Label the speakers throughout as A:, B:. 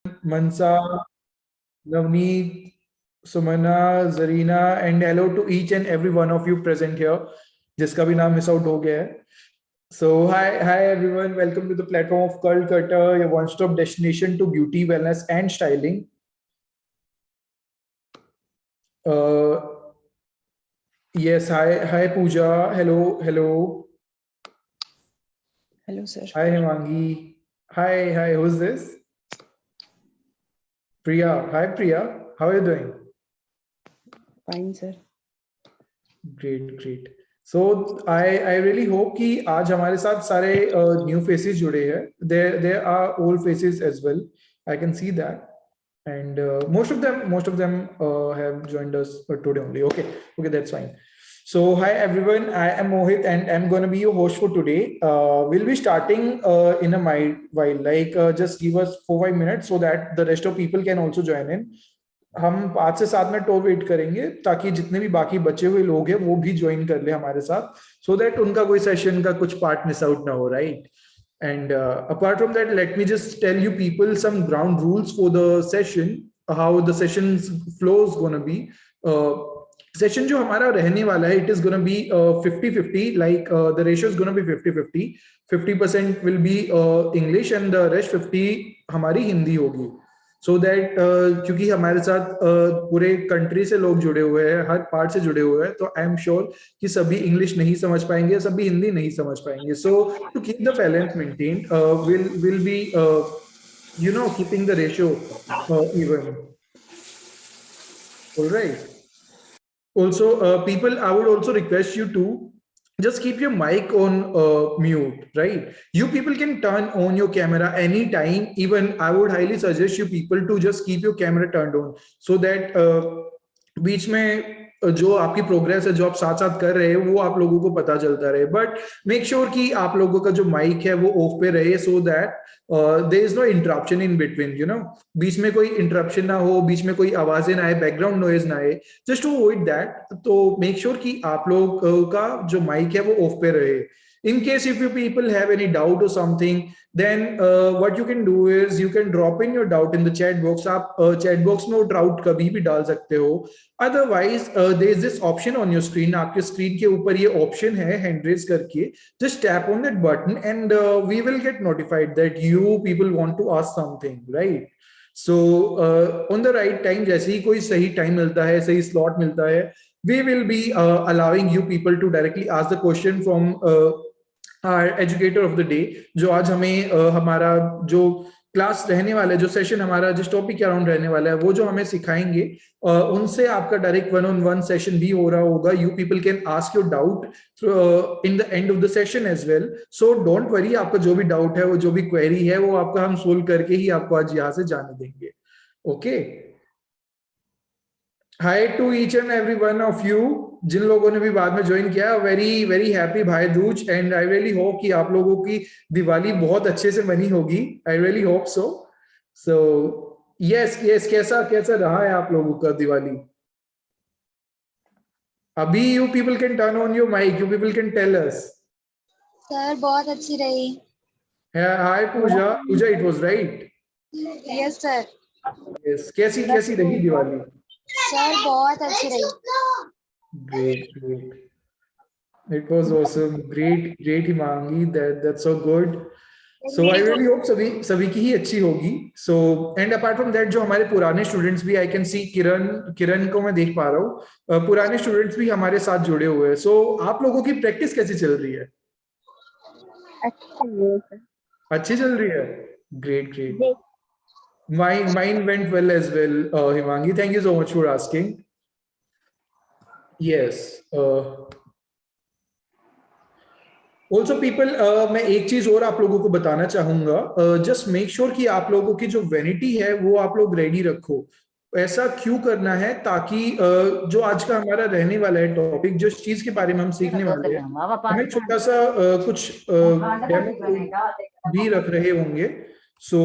A: Mansa, Navneet, Sumana, Zarina, and hello to each and every one of you present here, जिसका भी नाम miss out हो गया है. So hi everyone, welcome to the platform of Curl Cutter, your one-stop destination to beauty, wellness, and styling. Uh, yes, hi Pooja, hello.
B: Hello, sir.
A: Hi Himangi. Hi, who's this? Priya. Hi Priya, how are you doing?
B: Fine, sir.
A: Great. So I really hope कि आज हमारे साथ सारे new faces जुड़े हैं. There are old faces as well. I can see that, and most of them have joined us today only. Okay, that's fine. So hi everyone, I am Mohit and I'm gonna be your host for today. We'll be starting in a while, like just give us 4-5 minutes so that the rest of people can also join in. हम 5 से 7 minute और wait करेंगे ताकि जितने भी बाकी बचे हुए लोग हैं वो भी ज्वाइन कर ले हमारे साथ, सो दैट उनका कोई सेशन का कुछ पार्ट मिस आउट ना हो, right? And apart from that, let me just tell you people some ground rules for the session, how the session's flow is going to be. Session जो हमारा रहने वाला है, it is going to be 50-50, like the ratio is going to be 50-50. 50% will be English and the rest 50 हमारी हिंदी होगी. So that क्योंकि हमारे साथ पूरे कंट्री से लोग जुड़े हुए हैं, हर पार्ट से जुड़े हुए हैं, तो आई एम श्योर कि सभी इंग्लिश नहीं समझ पाएंगे, सभी हिंदी नहीं समझ पाएंगे. So to keep the balance maintain, will be keeping the ratio even. All right. Also, people, I would also request you to just keep your mic on mute, right? You people can turn on your camera anytime. Even I would highly suggest you people to just keep your camera turned on, so that बीच में जो आपकी progress है, जो आप साथ साथ कर रहे हैं, वो आप लोगों को पता चलता रहे. बट मेक श्योर कि आप लोगों का जो माइक है वो ऑफ पे रहे, so that there is no interruption in between, बीच में कोई इंटरप्शन ना हो, बीच में कोई आवाजें ना आए, बैकग्राउंड नॉइज ना आए, जस्ट टू अवॉइड दैट. तो मेक श्योर कि आप लोग का जो माइक है वो ऑफ पे रहे. In case if you people have any doubt or something, then what you can do is you can drop in your doubt in the chat box. आप chat box में वो doubt कभी भी डाल सकते हो. Otherwise, there is this option on your screen. आपके screen के ऊपर ये option है hand raise करके. Just tap on that button and we will get notified that you people want to ask something, right? So on the right time, जैसे ही कोई सही time मिलता है, सही slot मिलता है, we will be allowing you people to directly ask the question from educator of the day. जो आज हमें हमारा जो क्लास रहने वाला है, जो सेशन हमारा जिस टॉपिक के अराउंड रहने वाला है, वो जो हमें सिखाएंगे, उनसे आपका डायरेक्ट 1-on-1 सेशन भी हो रहा होगा. You people can ask your doubt in the end of the session as well. So don't worry, आपका जो भी डाउट है, वो जो भी क्वेरी है, वो आपका हम सोल्व करके ही आपको आज यहाँ से जाने देंगे. Okay. Hi to each and every one of you, जिन लोगों ने भी बाद में ज्वाइन किया, वेरी हैप्पी भाई Dooj. And I really hope कि आप लोगों की दिवाली बहुत अच्छे से बनी होगी. I really hope so. So yes, कैसा रहा है आप लोगों का दिवाली? अभी you people can turn on your mic, you people can tell us.
C: Sir बहुत अच्छी रही.
A: Hi Pooja, it was right.
C: Yes sir.
A: Yes, कैसी रही दिवाली?
C: सर बहुत अच्छी रही.
A: Great. It was awesome. Great, Himangi. That's so good. So I really hope सभी की ही अच्छी होगी. So and apart from that, जो हमारे पुराने स्टूडेंट्स भी, I can see किरण को मैं देख पा रहा हूँ, पुराने स्टूडेंट्स भी हमारे साथ जुड़े हुए हैं. So आप लोगों की प्रैक्टिस कैसी चल रही है? अच्छी चल रही है. Great. Mine went well as well, Himangi. Thank you so much for asking. Yes. Also people, मैं एक चीज और आप लोगों को बताना चाहूंगा. जस्ट मेक श्योर कि आप लोगों की जो वैनिटी है वो आप लोग रेडी रखो. ऐसा क्यों करना है? ताकि जो आज का हमारा रहने वाला है टॉपिक, जिस चीज के बारे में हम सीखने वाले हैं, हमें छोटा सा कुछ डेमो भी रख रहे होंगे. सो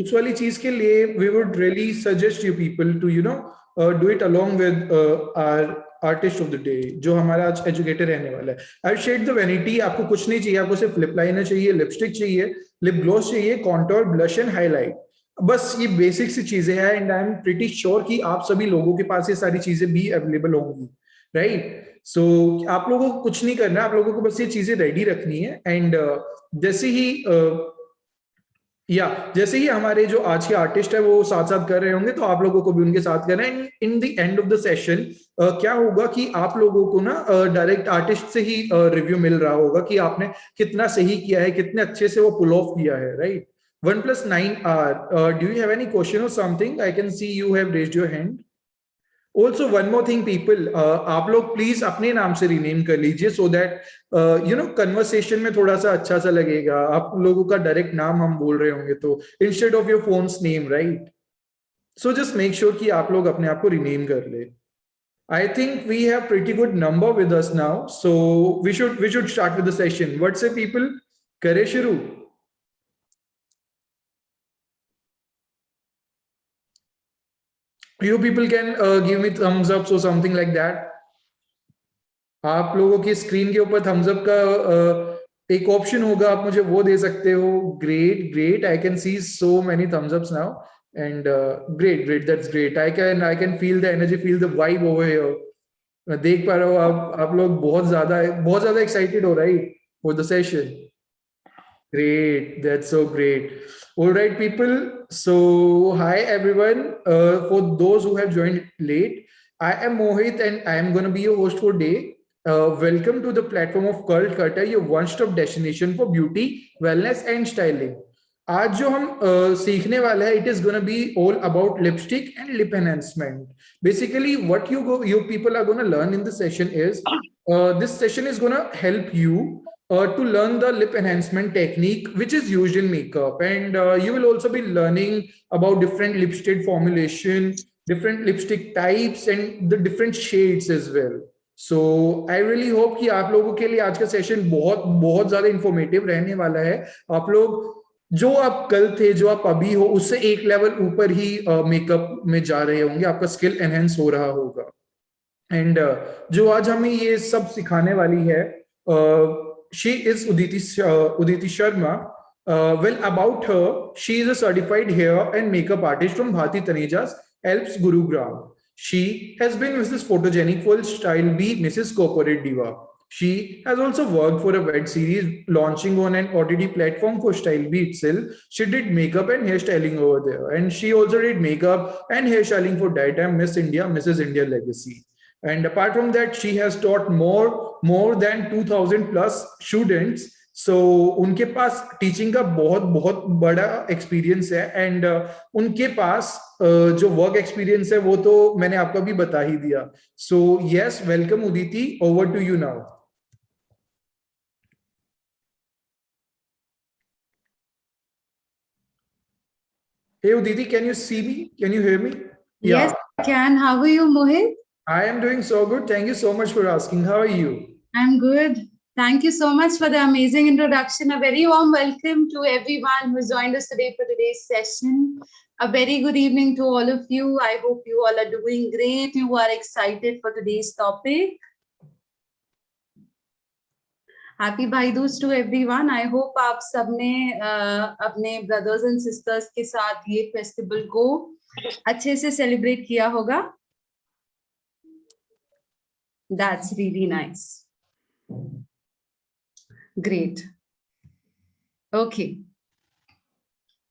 A: उस वाली चीज के लिए we would really suggest you people to do it along with our artist of the day, जो हमारा आज एजुकेटर रहने वाला है. I shed the vanity. आपको कुछ नहीं चाहिए, आपको सिर्फ लिप लाइनर चाहिए, लिपस्टिक चाहिए, लिप ग्लॉस चाहिए, कॉन्टोर, ब्लश एंड हाईलाइट. बस ये बेसिक सी चीजें हैं, and I am pretty sure कि आप सभी लोगों के पास ये सारी चीजें भी अवेलेबल होंगी, राइट? सो आप लोगों को कुछ नहीं करना, आप लोगों को बस ये चीजें रेडी रखनी है, एंड जैसे ही जैसे ही हमारे जो आज के आर्टिस्ट है वो साथ साथ कर रहे होंगे, तो आप लोगों को भी उनके साथ करना है। इन the end of the session क्या होगा कि आप लोगों को ना डायरेक्ट आर्टिस्ट से ही रिव्यू मिल रहा होगा कि आपने कितना सही किया है, कितने अच्छे से वो पुल ऑफ किया है, right? 1+9 hour. Do you have any question or something? I can see you have raised your hand. Also, one more thing, people, आप लोग प्लीज अपने नाम से रीनेम कर लीजिए, सो दैट कन्वर्सेशन में थोड़ा सा अच्छा सा लगेगा। आप लोगों का डायरेक्ट नाम हम बोल रहे होंगे तो instead of your phones name, right? So just make sure कि आप लोग अपने आप को रीनेम कर ले। I think we have pretty good number with us now, so we should start with the session. What say, people? करे शुरू। You people can give me thumbs up or something like that. आप लोगों की screen के ऊपर Thums up का एक option होगा, आप मुझे वो दे सकते हो। Great great, I can see so many thumbs ups now, and great great, that's great. I can feel the energy, feel the vibe over here. मैं देख पा रहा हूँ आप लोग बहुत ज्यादा एक्साइटेड हो, right, for the session. Great, that's so great. All right, people. So, hi everyone. For those who have joined late, I am Mohit and I am going to be your host for today. Welcome to the platform of Curl Cutter, your one-stop destination for beauty, wellness and styling. आज जो हम सीखने वाले हैं, it is going to be all about lipstick and lip enhancement. Basically, what you people are going to learn in this session is, this session is going to help you to learn the lip enhancement technique which is used in makeup, and you will also be learning about different lipstick formulation, different lipstick types and the different shades as well. So I really hope कि आप लोगों के लिए आज का session बहुत ज्यादा informative रहने वाला है। आप लोग जो आप कल थे, जो आप अभी हो, उससे एक लेवल ऊपर ही मेकअप में जा रहे होंगे, आपका स्किल एनहेंस हो रहा होगा। एंड जो आज हमें ये सब सिखाने वाली है, she is Uditi Sharma. Well, about her, she is a certified hair and makeup artist from Bharti Taneja's Alps Gurugram. She has been Mrs. Photogenic for Style Bee, Mrs. Corporate Diva. She has also worked for a web series launching on an OTT platform for Style Bee itself. She did makeup and hairstyling over there, and she also did makeup and hairstyling for Daytime Miss India, Mrs. India Legacy. And apart from that, she has taught more than 2000 plus students. So उनके पास teaching का बहुत बड़ा experience है, and उनके पास जो work experience है वो तो मैंने आपको भी बता ही दिया। So yes, welcome Uditi, over to you now. Hey Uditi, can you see me? Can you hear me?
B: Yes, I can. How are you, Mohit?
A: I am doing so good. Thank you so much for asking. How are you?
B: I'm good. Thank you so much for the amazing introduction. A very warm welcome to everyone who joined us today for today's session. A very good evening to all of you. I hope you all are doing great. You are excited for today's topic. Happy Bhai Dooj to everyone. I hope आप सबने अपने brothers and sisters के साथ ये festival को अच्छे से celebrate किया होगा. That's really nice. Great. Okay.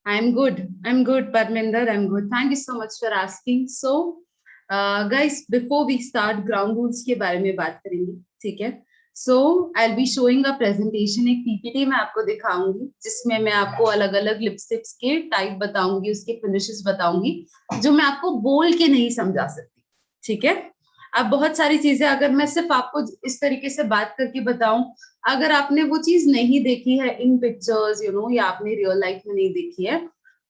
B: I'm good, Parminder. I'm good. Thank you so much for asking. So, guys, before we start, ground rules के बारे में बात करेंगे, ठीक है? So, I'll be showing a presentation, एक PPT मैं आपको दिखाऊंगी, जिसमें मैं आपको अलग-अलग लिपस्टिक्स के टाइप बताऊंगी, उसके फिनिशेस बताऊंगी, जो मैं आपको बोल के नहीं समझा सकती, ठीक है? अब बहुत सारी चीजें अगर मैं सिर्फ आपको इस तरीके से बात करके बताऊं, अगर आपने वो चीज नहीं देखी है इन पिक्चर्स, या आपने रियल लाइफ में नहीं देखी है,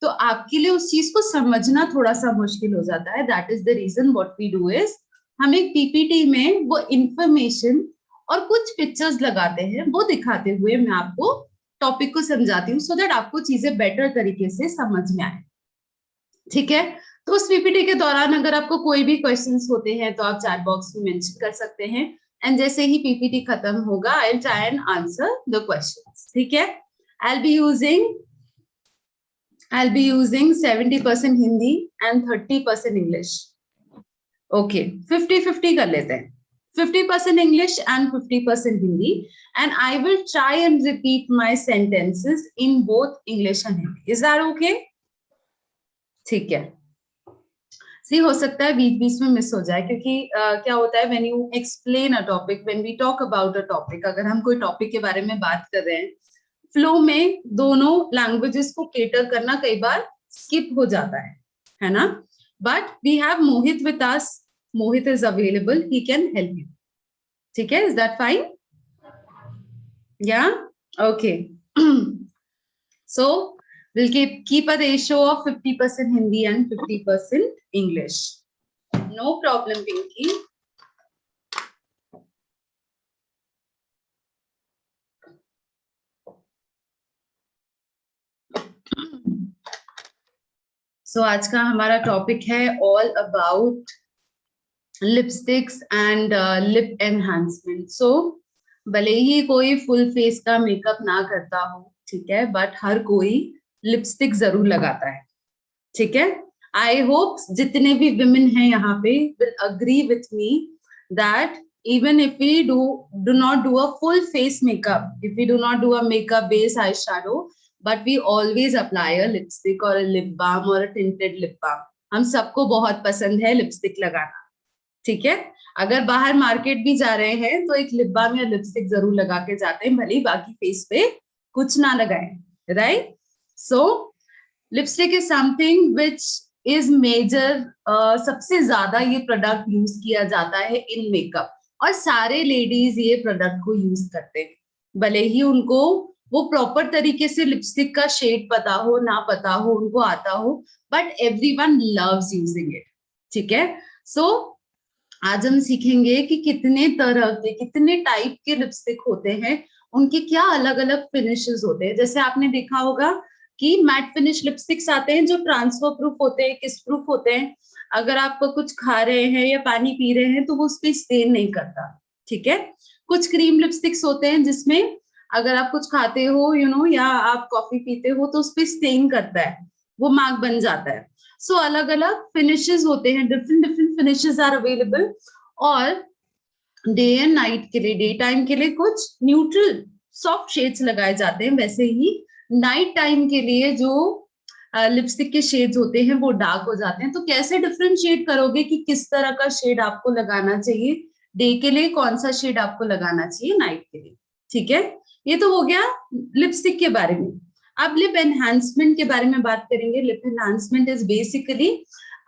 B: तो आपके लिए उस चीज को समझना थोड़ा सा मुश्किल हो जाता है। That is the reason what we do is, हम एक पीपीटी में वो इंफॉर्मेशन और कुछ पिक्चर्स लगाते हैं, वो दिखाते हुए मैं आपको टॉपिक को समझाती हूँ, सो दैट आपको चीजें बेटर तरीके से समझ में आए, ठीक है? तो उस पीपीटी के दौरान अगर आपको कोई भी क्वेश्चंस होते हैं तो आप चैट बॉक्स में मेंशन कर सकते हैं, एंड जैसे ही पीपीटी खत्म होगा, I will try and answer the questions, ठीक है? I will be using I'll be using 70% Hindi and 30% English. Okay, 50-50 कर लेते हैं. 50% English and 50% Hindi, and I will try and repeat my sentences in both English and Hindi. Is that okay? ठीक है. See, हो सकता है बीच बीच में miss हो जाए, क्योंकि क्या होता है when you explain a topic, when we talk about a topic, अगर हम कोई टॉपिक के बारे में बात कर रहे हैं, फ्लो में दोनों लैंग्वेजेस को केटर करना कई बार स्किप हो जाता है ना. But we have Mohit with us. Mohit is available, he can help you. ठीक है, इज दैट फाइन? या okay. So we'll keep a ratio of 50% Hindi and 50% English. No problem, Pinky. So आज का हमारा टॉपिक है all about lipsticks and lip enhancement. So भले ही कोई फुल फेस का मेकअप ना करता हो, ठीक है, बट हर कोई लिपस्टिक जरूर लगाता है. ठीक है. आई होप जितने भी विमेन हैं यहाँ पे will agree with me that even if we do not do a full face makeup, if we do not do a makeup base eyeshadow, but we always apply a lipstick or a lip balm or a tinted lip balm. हम सबको बहुत पसंद है lipstick लगाना. ठीक है. अगर बाहर मार्केट भी जा रहे हैं तो एक लिप बाम या लिपस्टिक जरूर लगा के जाते हैं, भले बाकी फेस पे कुछ ना लगाएं. Right. So lipstick is something which is major. सबसे ज्यादा ये प्रोडक्ट यूज किया जाता है इन मेकअप, और सारे लेडीज ये प्रोडक्ट को यूज करते हैं, भले ही उनको वो प्रॉपर तरीके से लिपस्टिक का शेड पता हो ना पता हो, उनको आता हो, but everyone loves using it. ठीक है. सो आज हम सीखेंगे कि कितने तरह के, कितने टाइप के लिपस्टिक होते हैं, उनके क्या अलग अलग फिनिशेस होते हैं. जैसे आपने देखा होगा कि मैट फिनिश लिपस्टिक्स आते हैं जो ट्रांसफर प्रूफ होते हैं, किस प्रूफ होते हैं. अगर आप कुछ खा रहे हैं या पानी पी रहे हैं तो वो उस पर स्टेन नहीं करता. ठीक है. कुछ क्रीम लिपस्टिक्स होते हैं जिसमें अगर आप कुछ खाते हो या आप कॉफी पीते हो तो उस पर स्टेन करता है, वो मार्क बन जाता है. सो अलग अलग फिनिशेस होते हैं, different different finishes are available. और डे एंड नाइट के लिए, डे टाइम के लिए कुछ न्यूट्रल सॉफ्ट शेड्स लगाए जाते हैं, वैसे ही नाइट टाइम के लिए जो लिपस्टिक के शेड्स होते हैं वो डार्क हो जाते हैं. तो कैसे डिफरेंशिएट करोगे कि किस तरह का शेड आपको लगाना चाहिए डे के लिए, कौन सा शेड आपको लगाना चाहिए नाइट के लिए. ठीक है. ये तो हो गया लिपस्टिक के बारे में. अब लिप एनहांसमेंट के बारे में बात करेंगे. Lip enhancement is basically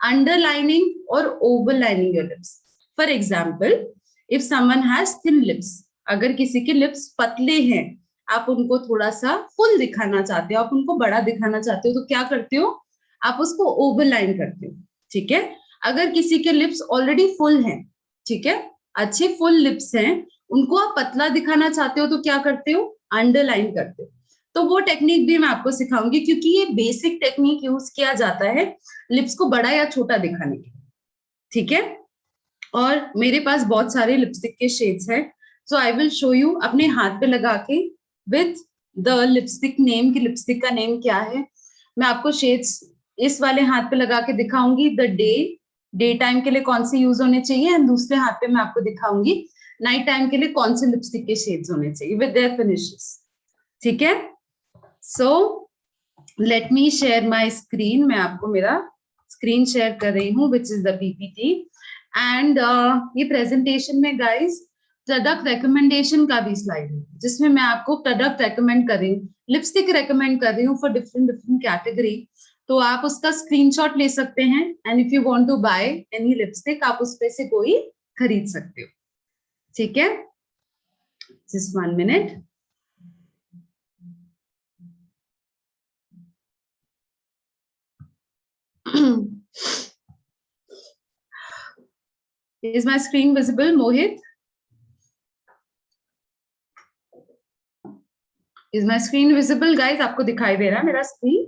B: underlining और overlining your lips. For example, if someone has thin lips, अगर किसी के लिप्स पतले हैं, आप उनको थोड़ा सा फुल दिखाना चाहते हो, आप उनको बड़ा दिखाना चाहते हो, तो क्या करते हो, आप उसको ओवरलाइन करते हो. ठीक है. अगर किसी के लिप्स ऑलरेडी फुल हैं, ठीक है, अच्छे फुल लिप्स हैं, उनको आप पतला दिखाना चाहते हो तो क्या करते हो, अंडरलाइन करते हो. तो वो टेक्निक भी मैं आपको सिखाऊंगी, क्योंकि ये बेसिक टेक्निक यूज किया जाता है लिप्स को बड़ा या छोटा दिखाने के लिए. ठीक है. और मेरे पास बहुत सारे लिपस्टिक के शेड्स हैं, सो आई विल शो यू अपने हाथ पे लगा के विथ द लिपस्टिक नेम, की लिपस्टिक का नेम क्या है. मैं आपको शेड्स इस वाले हाथ पे लगा के दिखाऊंगी द डे टाइम के लिए कौन से यूज होने चाहिए, एंड दूसरे हाथ पे मैं आपको दिखाऊंगी नाइट टाइम के लिए कौन से लिपस्टिक के शेड्स होने चाहिए विद देयर फिनिशेस. ठीक है. So let me share my screen. मैं आपको मेरा स्क्रीन शेयर कर रही हूँ which is the PPT. And ये प्रेजेंटेशन में गाइस प्रोडक्ट रिकमेंडेशन का भी स्लाइड है, जिसमें मैं आपको प्रोडक्ट रेकमेंड कर रही हूँ, लिपस्टिक रेकमेंड कर रही हूँ फॉर डिफरेंट डिफरेंट कैटेगरी. तो आप उसका स्क्रीनशॉट ले सकते हैं, and if you want to buy any lipstick, आप उस पे से कोई खरीद सकते हो. ठीक है. Just 1 minute. Is my screen visible, Mohit? Is my screen visible, guys? आपको दिखाई दे रहा है मेरा screen?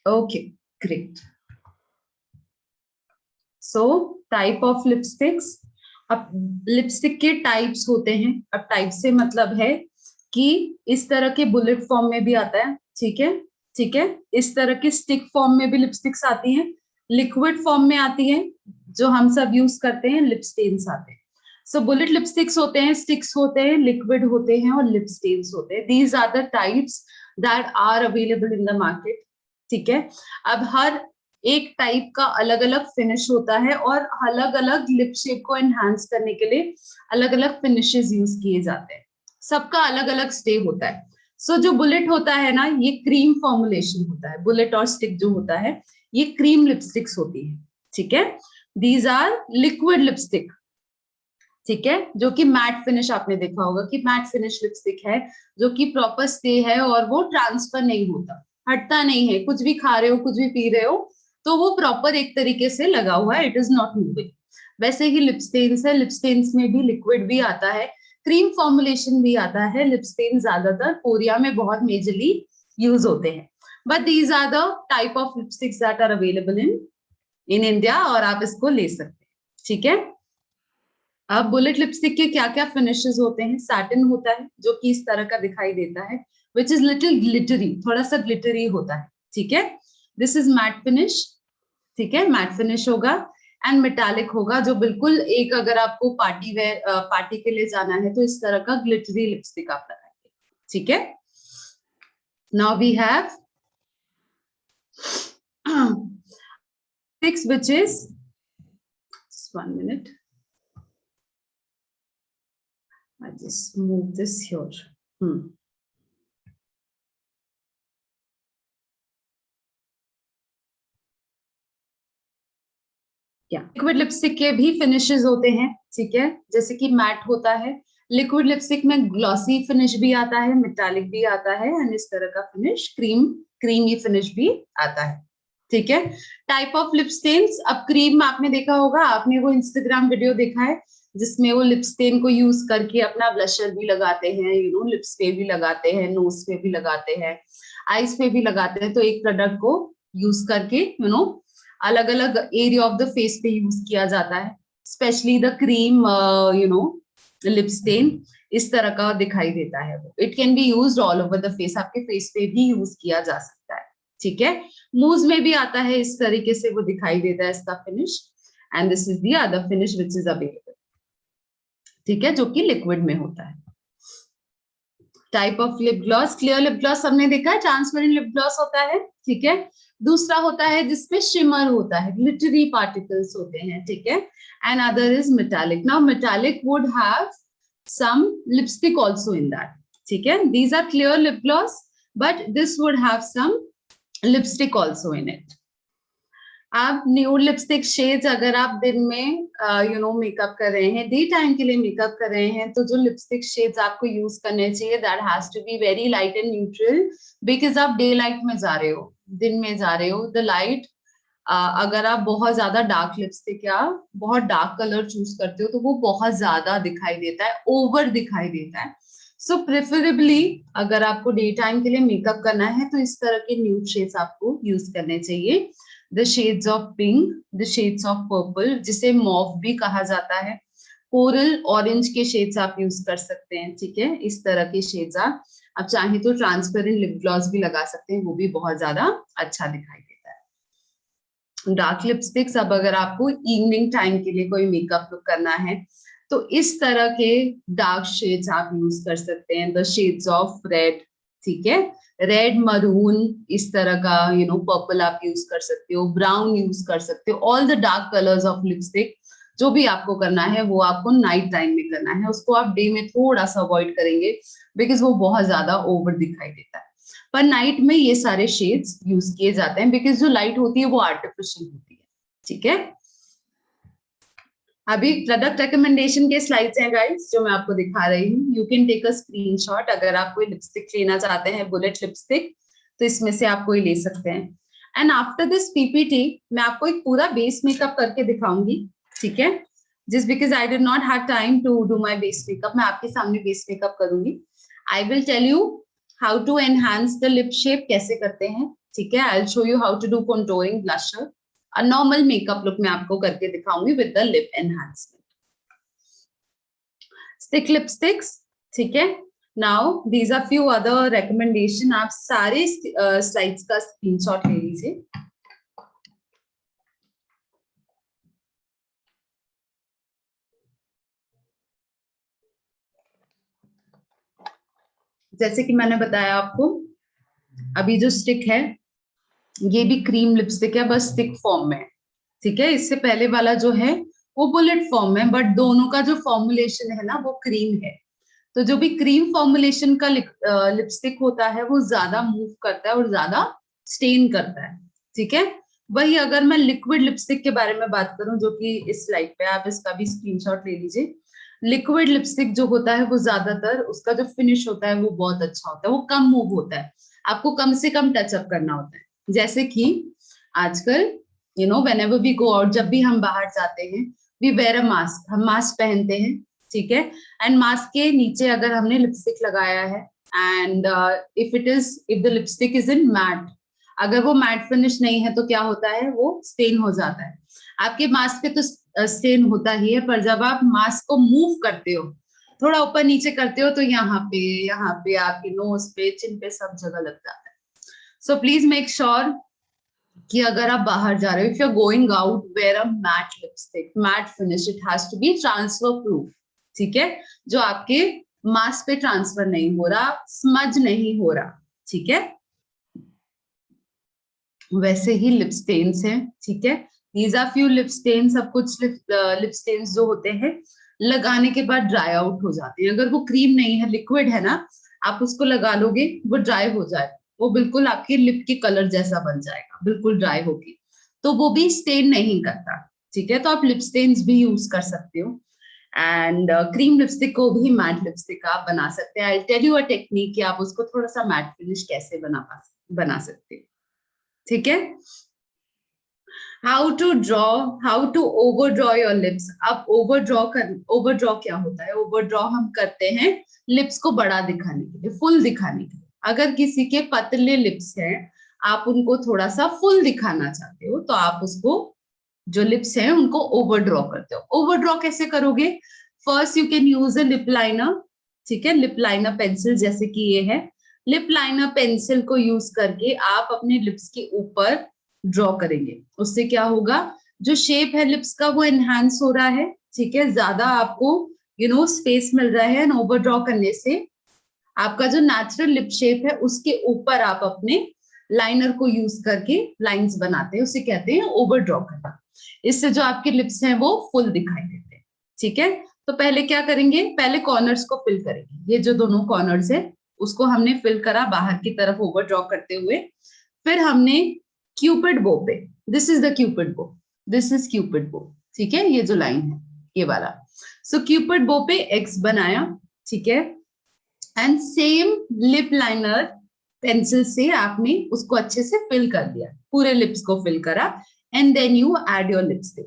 B: Okay, great. So type of lipsticks. अब लिपस्टिक के टाइप्स होते हैं। अब टाइप से मतलब है कि इस तरह के बुलेट फॉर्म में भी आता है, ठीक है, ठीक है, इस तरह के स्टिक फॉर्म में भी लिपस्टिक्स आती हैं, लिक्विड फॉर्म में आती है जो हम सब यूज करते हैं, लिप स्टेन्स आते हैं। सो बुलेट लिपस्टिक्स होते हैं, स्टिक्स होते हैं, लिक्विड होते हैं और लिप स्टेन्स होते हैं। These are the types that are available in the market, ठीक है। अब हर एक टाइप का अलग अलग फिनिश होता है और अलग अलग लिप शेप को एनहांस करने के लिए अलग अलग फिनिशेस यूज किए जाते हैं, सबका अलग अलग स्टे होता है। सो जो बुलेट होता है ना, ये क्रीम फॉर्मुलेशन होता है। बुलेट और स्टिक जो होता है ये क्रीम लिपस्टिक्स होती है, ठीक है। दीज आर लिक्विड लिपस्टिक, ठीक है, जो कि मैट फिनिश, आपने देखा होगा कि मैट फिनिश लिपस्टिक है जो कि प्रॉपर स्टे है और वो ट्रांसफर नहीं होता, हटता नहीं है। कुछ भी खा रहे हो, कुछ भी पी रहे हो तो वो प्रॉपर एक तरीके से लगा हुआ है, इट इज नॉट मूविंग। वैसे ही लिपस्टेन्स है, लिपस्टेन्स में भी लिक्विड भी आता है, क्रीम फॉर्मुलेशन भी आता है। लिपस्टेन ज्यादातर कोरिया में बहुत मेजरली यूज होते हैं, but these are the type of lipsticks that are available in India और आप इसको ले सकते हैं, ठीक है। अब बुलेट लिपस्टिक के क्या क्या फिनिशेस होते हैं? सैटिन होता है जो कि इस तरह का दिखाई देता है, विच इज लिटिल ग्लिटरी, थोड़ा सा ग्लिटरी होता है, ठीक है। दिस इज मैट फिनिश, ठीक है, मैट फिनिश होगा। एंड मेटालिक होगा जो बिल्कुल एक, अगर आपको पार्टी वेयर पार्टी के लिए जाना है तो इस तरह का ग्लिटरी लिपस्टिक आप लगाएंगे, ठीक है। Now we have six which is 1 minute, I just move this here. Liquid lipstick के भी फिनिशेस होते हैं, ठीक है, जैसे कि मैट होता है। लिक्विड लिपस्टिक में ग्लॉसी फिनिश भी आता है, मेटालिक भी आता है एंड इस तरह का फिनिश क्रीमी फिनिश भी आता है, ठीक है। टाइप ऑफ लिपस्टेन्स, अब क्रीम आपने देखा होगा, आपने वो इंस्टाग्राम वीडियो देखा है जिसमें वो लिपस्टेन को यूज करके अपना ब्लशर भी लगाते हैं, लिप्स पे भी लगाते हैं, नोज पे भी लगाते हैं, आईज पे भी लगाते हैं। तो एक प्रोडक्ट को यूज करके अलग अलग एरिया ऑफ द फेस पे यूज किया जाता है, specially the cream lip stain इस तरह का दिखाई देता है। वो it can be used all over the face, आपके फेस पे भी यूज किया जा सकता है, ठीक है। मूव्स में भी आता है, इस तरीके से वो दिखाई देता है इसका finish. And this is the other finish which is available, ठीक है, जो कि लिक्विड में होता है। Type of lip gloss, clear lip gloss हमने देखा है, ट्रांसपेरेंट लिप ग्लॉस होता है, ठीक है। दूसरा होता है जिसमें शिमर होता है, ग्लिटरी पार्टिकल्स होते हैं, ठीक है। And other is metallic. Now metallic would have some lipstick also in that, ठीक है। These are clear lip gloss but this would have some lipstick also in it. आप न्यूड लिपस्टिक शेड्स, अगर आप दिन में मेकअप कर रहे हैं, डे टाइम के लिए मेकअप कर रहे हैं, तो जो लिपस्टिक शेड्स आपको यूज करने चाहिए, that has to be very light and neutral, because आप डे लाइट में जा रहे हो, दिन में जा रहे हो। द लाइट, अगर आप बहुत ज्यादा डार्क लिपस्टिक या बहुत डार्क कलर चूज करते हो तो वो बहुत ज्यादा दिखाई देता है, ओवर दिखाई देता है। सो प्रेफरेबली अगर आपको डे टाइम के लिए मेकअप करना है तो इस तरह के न्यूड शेड्स आपको यूज करने चाहिए। The shades of pink, the shades of purple, जिसे मॉव भी कहा जाता है, कोरल ऑरेंज के शेड्स आप यूज कर सकते हैं, ठीक है। इस तरह के शेड्स आप चाहे तो ट्रांसपेरेंट लिप ग्लॉस भी लगा सकते हैं, वो भी बहुत ज्यादा अच्छा दिखाई देता है। डार्क लिपस्टिक्स, अब अगर आपको इवनिंग टाइम के लिए कोई मेकअप लुक करना है तो इस तरह के डार्क शेड्स आप यूज कर सकते हैं। द शेड्स ऑफ रेड, ठीक है, रेड, मरून, इस तरह का पर्पल आप यूज कर सकते हो, ब्राउन यूज कर सकते हो। All the dark colours of lipstick जो भी आपको करना है वो आपको नाइट टाइम में करना है, उसको आप डे में थोड़ा सा अवॉइड करेंगे बिकॉज वो बहुत ज्यादा ओवर दिखाई देता है। पर नाइट में ये सारे शेड्स यूज किए जाते हैं बिकॉज जो लाइट होती है वो आर्टिफिशियल होती है, ठीक है। अभी प्रोडक्ट रिकमेंडेशन के स्लाइड्स हैं गाइस जो मैं आपको दिखा रही हूँ। You can take a screenshot, अगर आप कोई लिपस्टिक लेना चाहते हैं बुलेट लिपस्टिक तो इसमें से आप कोई ले सकते हैं। एंड आफ्टर दिस पीपीटी मैं आपको एक पूरा बेस मेकअप करके दिखाऊंगी, ठीक है। Just because I did not have time to do my base makeup, मैं आपके सामने बेस मेकअप करूंगी। I will tell you how to enhance the lip shape, कैसे करते हैं, ठीक है। I will show you how to do contouring, blusher, normal makeup look मैं आपको करके दिखाऊंगी with the lip enhancement. Stick lipsticks, ठीक है। Now these are few other recommendation, आप सारे स्लाइड्स का स्क्रीनशॉट ले लीजिए। जैसे कि मैंने बताया आपको, अभी जो स्टिक है ये भी क्रीम लिपस्टिक है, बस स्टिक फॉर्म में, ठीक है। इससे पहले वाला जो है वो बुलेट फॉर्म में, बट दोनों का जो फॉर्मुलेशन है ना वो क्रीम है। तो जो भी क्रीम फॉर्मुलेशन का लिपस्टिक होता है वो ज्यादा मूव करता है और ज्यादा स्टेन करता है, ठीक है। वही अगर मैं लिक्विड लिपस्टिक के बारे में बात करूं, जो कि इस स्लाइड पे, आप इसका भी स्क्रीनशॉट ले लीजिए। लिक्विड लिपस्टिक जो होता है वो ज्यादातर उसका जो फिनिश होता है वो बहुत अच्छा होता है, वो कम मूव होता है, आपको कम से कम टचअप करना होता है। जैसे कि आजकल whenever we go out, जब भी हम बाहर जाते हैं, we wear a mask, हम मास्क पहनते हैं, ठीक है। एंड मास्क के नीचे अगर हमने लिपस्टिक लगाया है, and if the lipstick is in matte, अगर वो मैट फिनिश नहीं है तो क्या होता है, वो स्टेन हो जाता है। आपके मास्क पे तो स्टेन होता ही है, पर जब आप मास्क को मूव करते हो, थोड़ा ऊपर नीचे करते हो, तो यहाँ पे आपके नोज पे, चिन पे, सब जगह लग जाता है। सो प्लीज मेक श्योर कि अगर आप बाहर जा रहे हो, if you are going out, wear a matte lipstick, matte finish, it has to be transfer proof, ठीक है, जो आपके मास्क पे ट्रांसफर नहीं हो रहा, स्मज नहीं हो रहा, ठीक है। वैसे ही लिप स्टेन्स हैं, ठीक है। These are few lip stains. सब कुछ लिप स्टेन्स जो होते हैं लगाने के बाद ड्राई आउट हो जाते हैं। अगर वो क्रीम नहीं है, लिक्विड है ना, आप उसको लगा लोगे, वो ड्राई हो जाएगा, वो बिल्कुल आपके लिप के कलर जैसा बन जाएगा, बिल्कुल ड्राई होगी, तो वो भी स्टेन नहीं करता, ठीक है। तो आप लिप स्टेन्स भी यूज कर सकते हो, एंड क्रीम लिपस्टिक को भी मैट लिपस्टिक आप बना सकते हैं। I tell you a technique कि आप उसको थोड़ा सा मैट फिनिश कैसे बना सकते हैं, ठीक है। How to overdraw your lips. अब ओवर ड्रॉ क्या होता है? ओवर ड्रॉ हम करते हैं लिप्स को बड़ा दिखाने के लिए, फुल दिखाने के लिए। अगर किसी के पतले लिप्स हैं, आप उनको थोड़ा सा फुल दिखाना चाहते हो, तो आप उसको, जो लिप्स हैं उनको ओवर ड्रॉ करते हो। ओवर ड्रॉ कैसे करोगे? First you can use a lip liner, ठीक है, लिप लाइनर पेंसिल, जैसे कि ये है। लिप लाइनर पेंसिल को यूज करके आप अपने लिप्स के ऊपर ड्रॉ करेंगे। उससे क्या होगा, जो शेप है लिप्स का वो एनहांस हो रहा है, ठीक है, ज्यादा आपको स्पेस मिल रहा है। एंड ओवर ड्रॉ करने से आपका जो नेचुरल लिप शेप है उसके ऊपर आप अपने लाइनर को यूज करके लाइंस बनाते हैं, उसे कहते हैं ओवर ड्रॉ करना। इससे जो आपके लिप्स हैं वो फुल दिखाई देते हैं, ठीक है। तो पहले क्या करेंगे, पहले कॉर्नर्स को फिल करेंगे। ये जो दोनों कॉर्नर्स है उसको हमने फिल करा बाहर की तरफ ओवर ड्रॉ करते हुए। फिर हमने क्यूपिड बो पे, दिस इज द क्यूपिड बो, दिस इज क्यूपिड बो, ठीक है, ये जो लाइन है ये वाला। सो क्यूपिड बो पे एक्स बनाया, ठीक है। And same lip liner pencil से आपने उसको अच्छे से फिल कर दिया, पूरे लिप्स को फिल करा, and then you add your lipstick,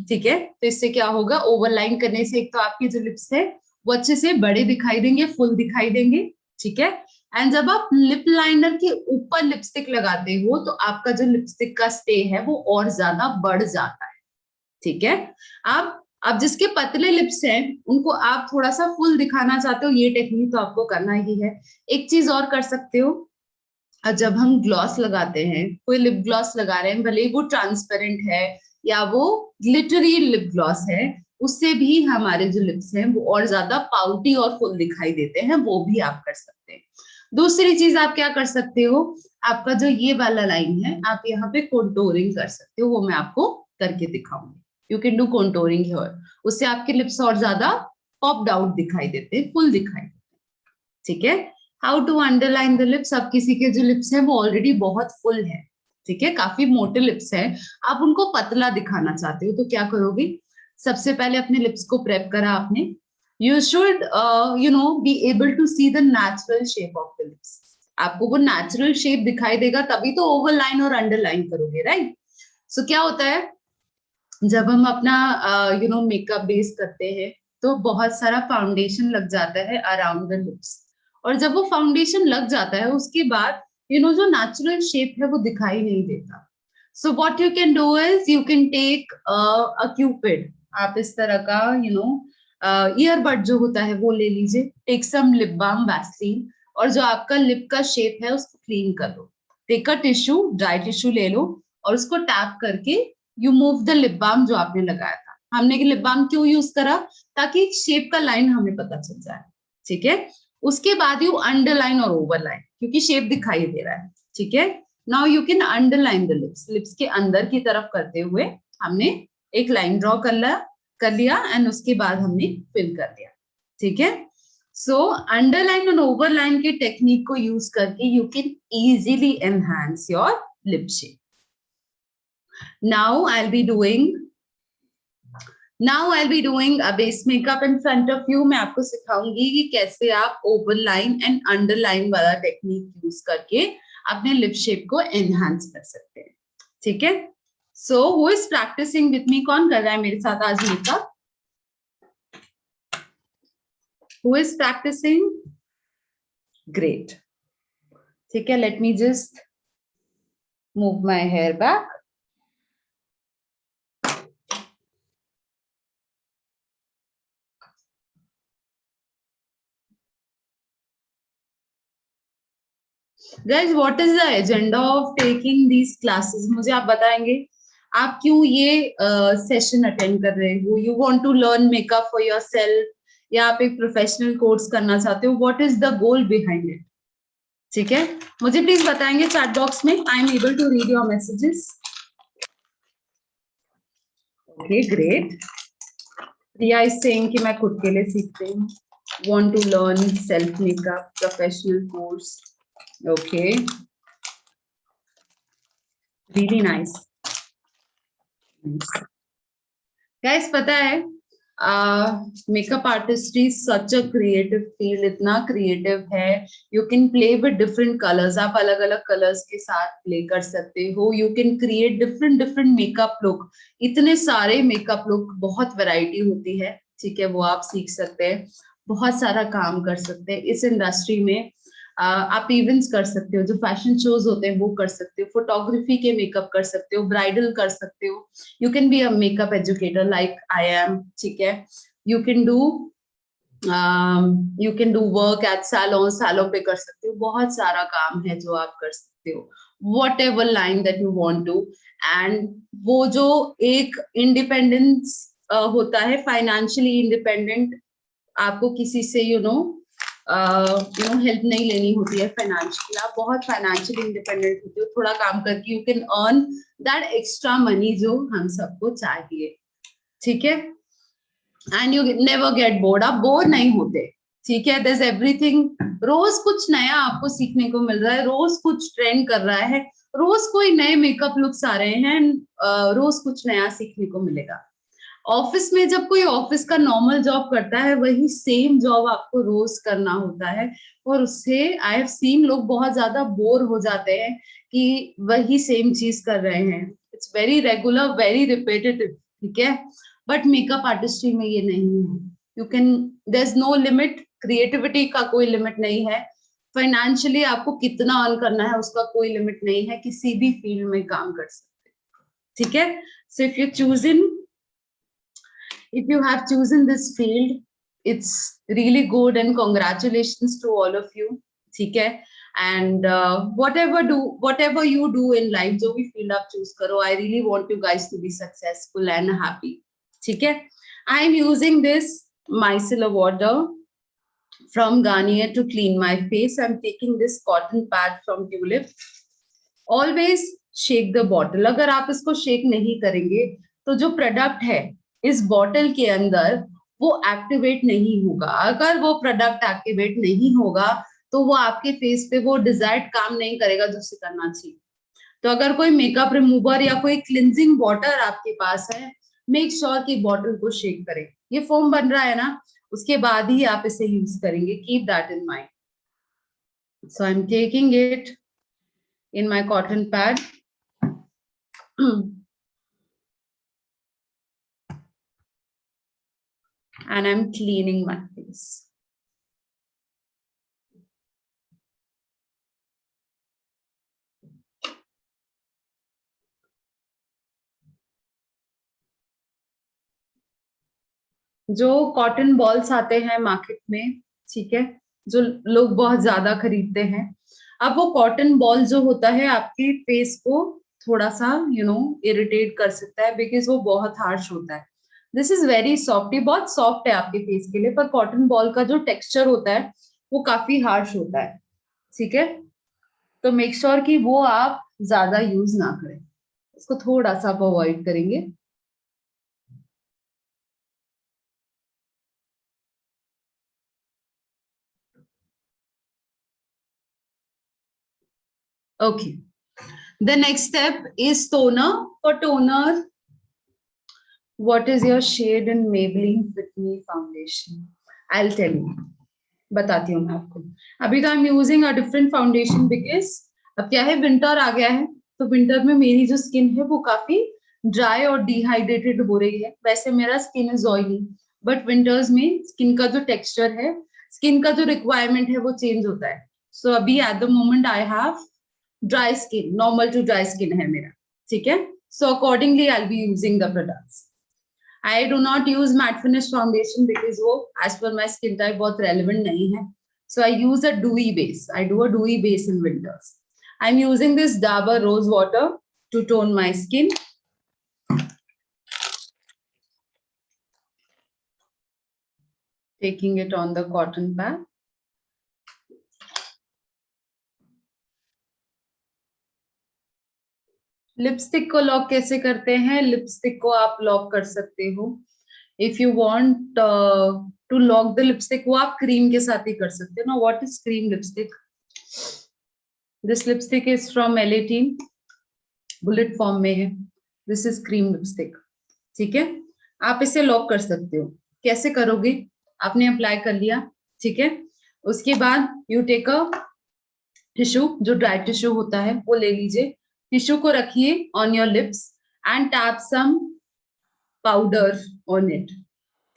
B: ठीक है। तो इससे क्या होगा, ओवरलाइन करने से एक तो आपके जो लिप्स है वो अच्छे से बड़े दिखाई देंगे, फुल दिखाई देंगे, ठीक है। एंड जब आप लिप लाइनर के ऊपर लिपस्टिक लगाते हो तो आपका जो लिपस्टिक का स्टे है वो और ज्यादा बढ़ जाता है, ठीक है। अब जिसके पतले लिप्स हैं उनको आप थोड़ा सा फुल दिखाना चाहते हो, ये टेक्निक तो आपको करना ही है। एक चीज और कर सकते हो, जब हम ग्लॉस लगाते हैं, कोई लिप ग्लॉस लगा रहे हैं, भले ही वो ट्रांसपेरेंट है या वो ग्लिटरी लिप ग्लॉस है, उससे भी हमारे जो लिप्स हैं वो और ज्यादा पाउटी और फुल दिखाई देते हैं, वो भी आप कर सकते हैं। दूसरी चीज आप क्या कर सकते हो, आपका जो ये वाला लाइन है आप यहाँ पे कॉन्टोरिंग कर सकते हो, वो मैं आपको करके दिखाऊंगी। You can do contouring here, उससे आपके लिप्स और ज्यादा पॉप्ड आउट दिखाई देते हैं, फुल दिखाई देते हैं, ठीक है। How to underline the lips. अब किसी के जो लिप्स हैं वो ऑलरेडी बहुत फुल है, ठीक है, काफी मोटे लिप्स हैं, आप उनको पतला दिखाना चाहते हो, तो क्या करोगे, सबसे पहले अपने लिप्स को प्रेप करा आपने। You should be able to see the natural shape of the lips. आपको वो नेचुरल शेप दिखाई देगा तभी तो ओवरलाइन और अंडरलाइन करोगे, राइट। सो क्या होता है, जब हम अपना मेकअप बेस करते हैं तो बहुत सारा फाउंडेशन लग जाता है अराउंड द लिप्स, और जब वो फाउंडेशन लग जाता है उसके बाद जो नेचुरल शेप है वो दिखाई नहीं देता। So what you can do is you can take a cupid, आप इस तरह का ईयरबड जो होता है वो ले लीजिए, take some lip balm, Vaseline, और जो आपका लिप का शेप है उसको क्लीन कर लो। Take a tissue, dry tissue ले लो और उसको टैप करके you move the lip balm जो आपने लगाया था। हमने लिप बाम क्यों यूज करा? ताकि शेप का लाइन हमें पता चल जाए, ठीक है। उसके बाद यू अंडरलाइन और ओवरलाइन, क्योंकि शेप दिखाई दे रहा है, ठीक है। Now you can underline the lips, lips के अंदर की तरफ करते हुए हमने एक लाइन ड्रॉ कर लिया एंड उसके बाद हमने फिल कर लिया, ठीक है। सो अंडरलाइन और ओवरलाइन के टेक्निक को यूज करके you can easily enhance your lip shape. Now I will be doing a base makeup in front of you. मैं आपको सिखाऊंगी कि कैसे आप ओवरलाइन एंड अंडरलाइन वाला टेक्निक यूज करके अपने लिप शेप को एनहांस कर सकते हैं, ठीक है। So who is practicing with me? कौन कर रहा है मेरे साथ आज makeup? Who is practicing? Great. ठीक है, let me just move my hair back. Guys, what is the agenda of taking these classes? मुझे आप बताएंगे आप क्यों ये सेशन अटेंड कर रहे हो? You want to learn makeup for yourself या आप एक प्रोफेशनल कोर्स करना चाहते हो? What is the goal behind it? ठीक है, मुझे प्लीज बताएंगे चैट बॉक्स में। I am able to read your messages. Okay, great. Priya is saying कि मैं खुद के लिए सीखती हूँ। Want to learn self makeup professional course. Okay, really nice. Guys, पता है makeup artistry such a creative field, इतना क्रिएटिव है। You can play with different colours, आप अलग अलग कलर्स के साथ प्ले कर सकते हो। You can create different different makeup look, इतने सारे मेकअप लुक, बहुत वैरायटी होती है, ठीक है, वो आप सीख सकते हैं। बहुत सारा काम कर सकते हैं इस इंडस्ट्री में। आप इवेंट्स कर सकते हो, जो फैशन शोज होते हैं वो कर सकते हो, फोटोग्राफी के मेकअप कर सकते हो, ब्राइडल कर सकते हो। You can be a makeup educator like I am, ठीक है। You can do work at salon, salon पे कर सकते हो। बहुत सारा काम है जो आप कर सकते हो, whatever line that you want to. And वो जो एक इंडिपेंडेंस होता है, फाइनेंशियली इंडिपेंडेंट, आपको किसी से हेल्प नहीं लेनी होती है फाइनेंशियली, आप बहुत फाइनेंशियली इंडिपेंडेंट होते हो। थोड़ा काम करके you can earn that extra money जो हम सबको चाहिए, ठीक है। And you never get bored, आप बोर नहीं होते, ठीक है। देयर इज एवरीथिंग, रोज कुछ नया आपको सीखने को मिल रहा है, रोज कुछ ट्रेंड कर रहा है, रोज कोई नए मेकअप लुक्स आ रहे हैं, रोज कुछ नया सीखने को मिलेगा। ऑफिस में जब कोई ऑफिस का नॉर्मल जॉब करता है, वही सेम जॉब आपको रोज करना होता है, और उससे आई हैव सीन लोग बहुत ज्यादा बोर हो जाते हैं कि वही सेम चीज कर रहे हैं। It's very regular, very repetitive, ठीक है। बट मेकअप आर्टिस्ट्री में ये नहीं है। You can, there is no limit, creativity का कोई लिमिट नहीं है, फाइनेंशियली आपको कितना अर्न करना है उसका कोई लिमिट नहीं है, किसी भी फील्ड में काम कर सकते, ठीक है। So if you choose in, if you have chosen this field, it's really good and congratulations to all of you, ठीक है। and whatever you do in life, जो भी field आप choose करो, I really want you guys to be successful and happy, ठीक है। I am using this micellar water from Garnier to clean my face. I'm taking this cotton pad from Tulip. Always shake the bottle. अगर आप इसको shake नहीं करेंगे तो जो product है इस बॉटल के अंदर वो एक्टिवेट नहीं होगा। अगर वो प्रोडक्ट एक्टिवेट नहीं होगा तो वो आपके फेस पे वो डिजायर्ड काम नहीं करेगा जो उसे करना चाहिए। तो अगर कोई मेकअप रिमूवर या कोई क्लिनजिंग वाटर आपके पास है, मेक श्योर कि बॉटल को शेक करें। ये फोम बन रहा है ना, उसके बाद ही आप इसे यूज करेंगे, keep that in mind. So I am taking it in my cotton pad and I'm cleaning my face. जो कॉटन बॉल्स आते हैं मार्केट में, ठीक है, जो लोग बहुत ज्यादा खरीदते हैं, अब वो कॉटन बॉल जो होता है आपके फेस को थोड़ा सा इरिटेट कर सकता है, बिकॉज वो बहुत हार्श होता है। दिस इज वेरी सॉफ्ट, ये बहुत सॉफ्ट है आपके फेस के लिए, पर कॉटन बॉल का जो टेक्सचर होता है वो काफी हार्श होता है, ठीक है। तो मेक श्योर कि वो आप ज्यादा यूज ना करें, इसको थोड़ा सा आप अवॉइड करेंगे। Okay. The next step is toner. For toner, what is your shade in Maybelline Fit Me foundation? I'll tell you. बताती हूँ मैं आपको। अभी तो I'm using a different foundation because अब क्या है, विंटर आ गया है, तो विंटर में मेरी जो स्किन है वो काफी ड्राई और डिहाइड्रेटेड हो रही है। वैसे मेरा skin is oily, but winters में स्किन का जो टेक्सचर है, स्किन का जो रिक्वायरमेंट है वो चेंज होता है। सो अभी at the moment I have dry skin, normal to dry skin है मेरा, ठीक है। So accordingly I will be using the products. I do not use matte finish foundation because वो as per my skin type बहुत relevant नहीं है. So I use a dewy base. I do a dewy base in winters. I'm using this Dabur rose water to tone my skin. Taking it on the cotton pad. Lipstick को lock कैसे करते हैं? Lipstick को आप lock कर सकते हो, if you want to lock the lipstick, वो आप क्रीम के साथ ही कर सकते हो ना। What is cream lipstick? This lipstick is from L18, bullet form में है। दिस इज क्रीम लिपस्टिक, ठीक है। आप इसे लॉक कर सकते हो। कैसे करोगे? आपने अप्लाई कर लिया, ठीक है, उसके बाद यू टेक अ टिश्यू, जो ड्राई टिश्यू होता है वो ले लीजिए, टिश्यू को रखिए on your lips and tap some powder on it,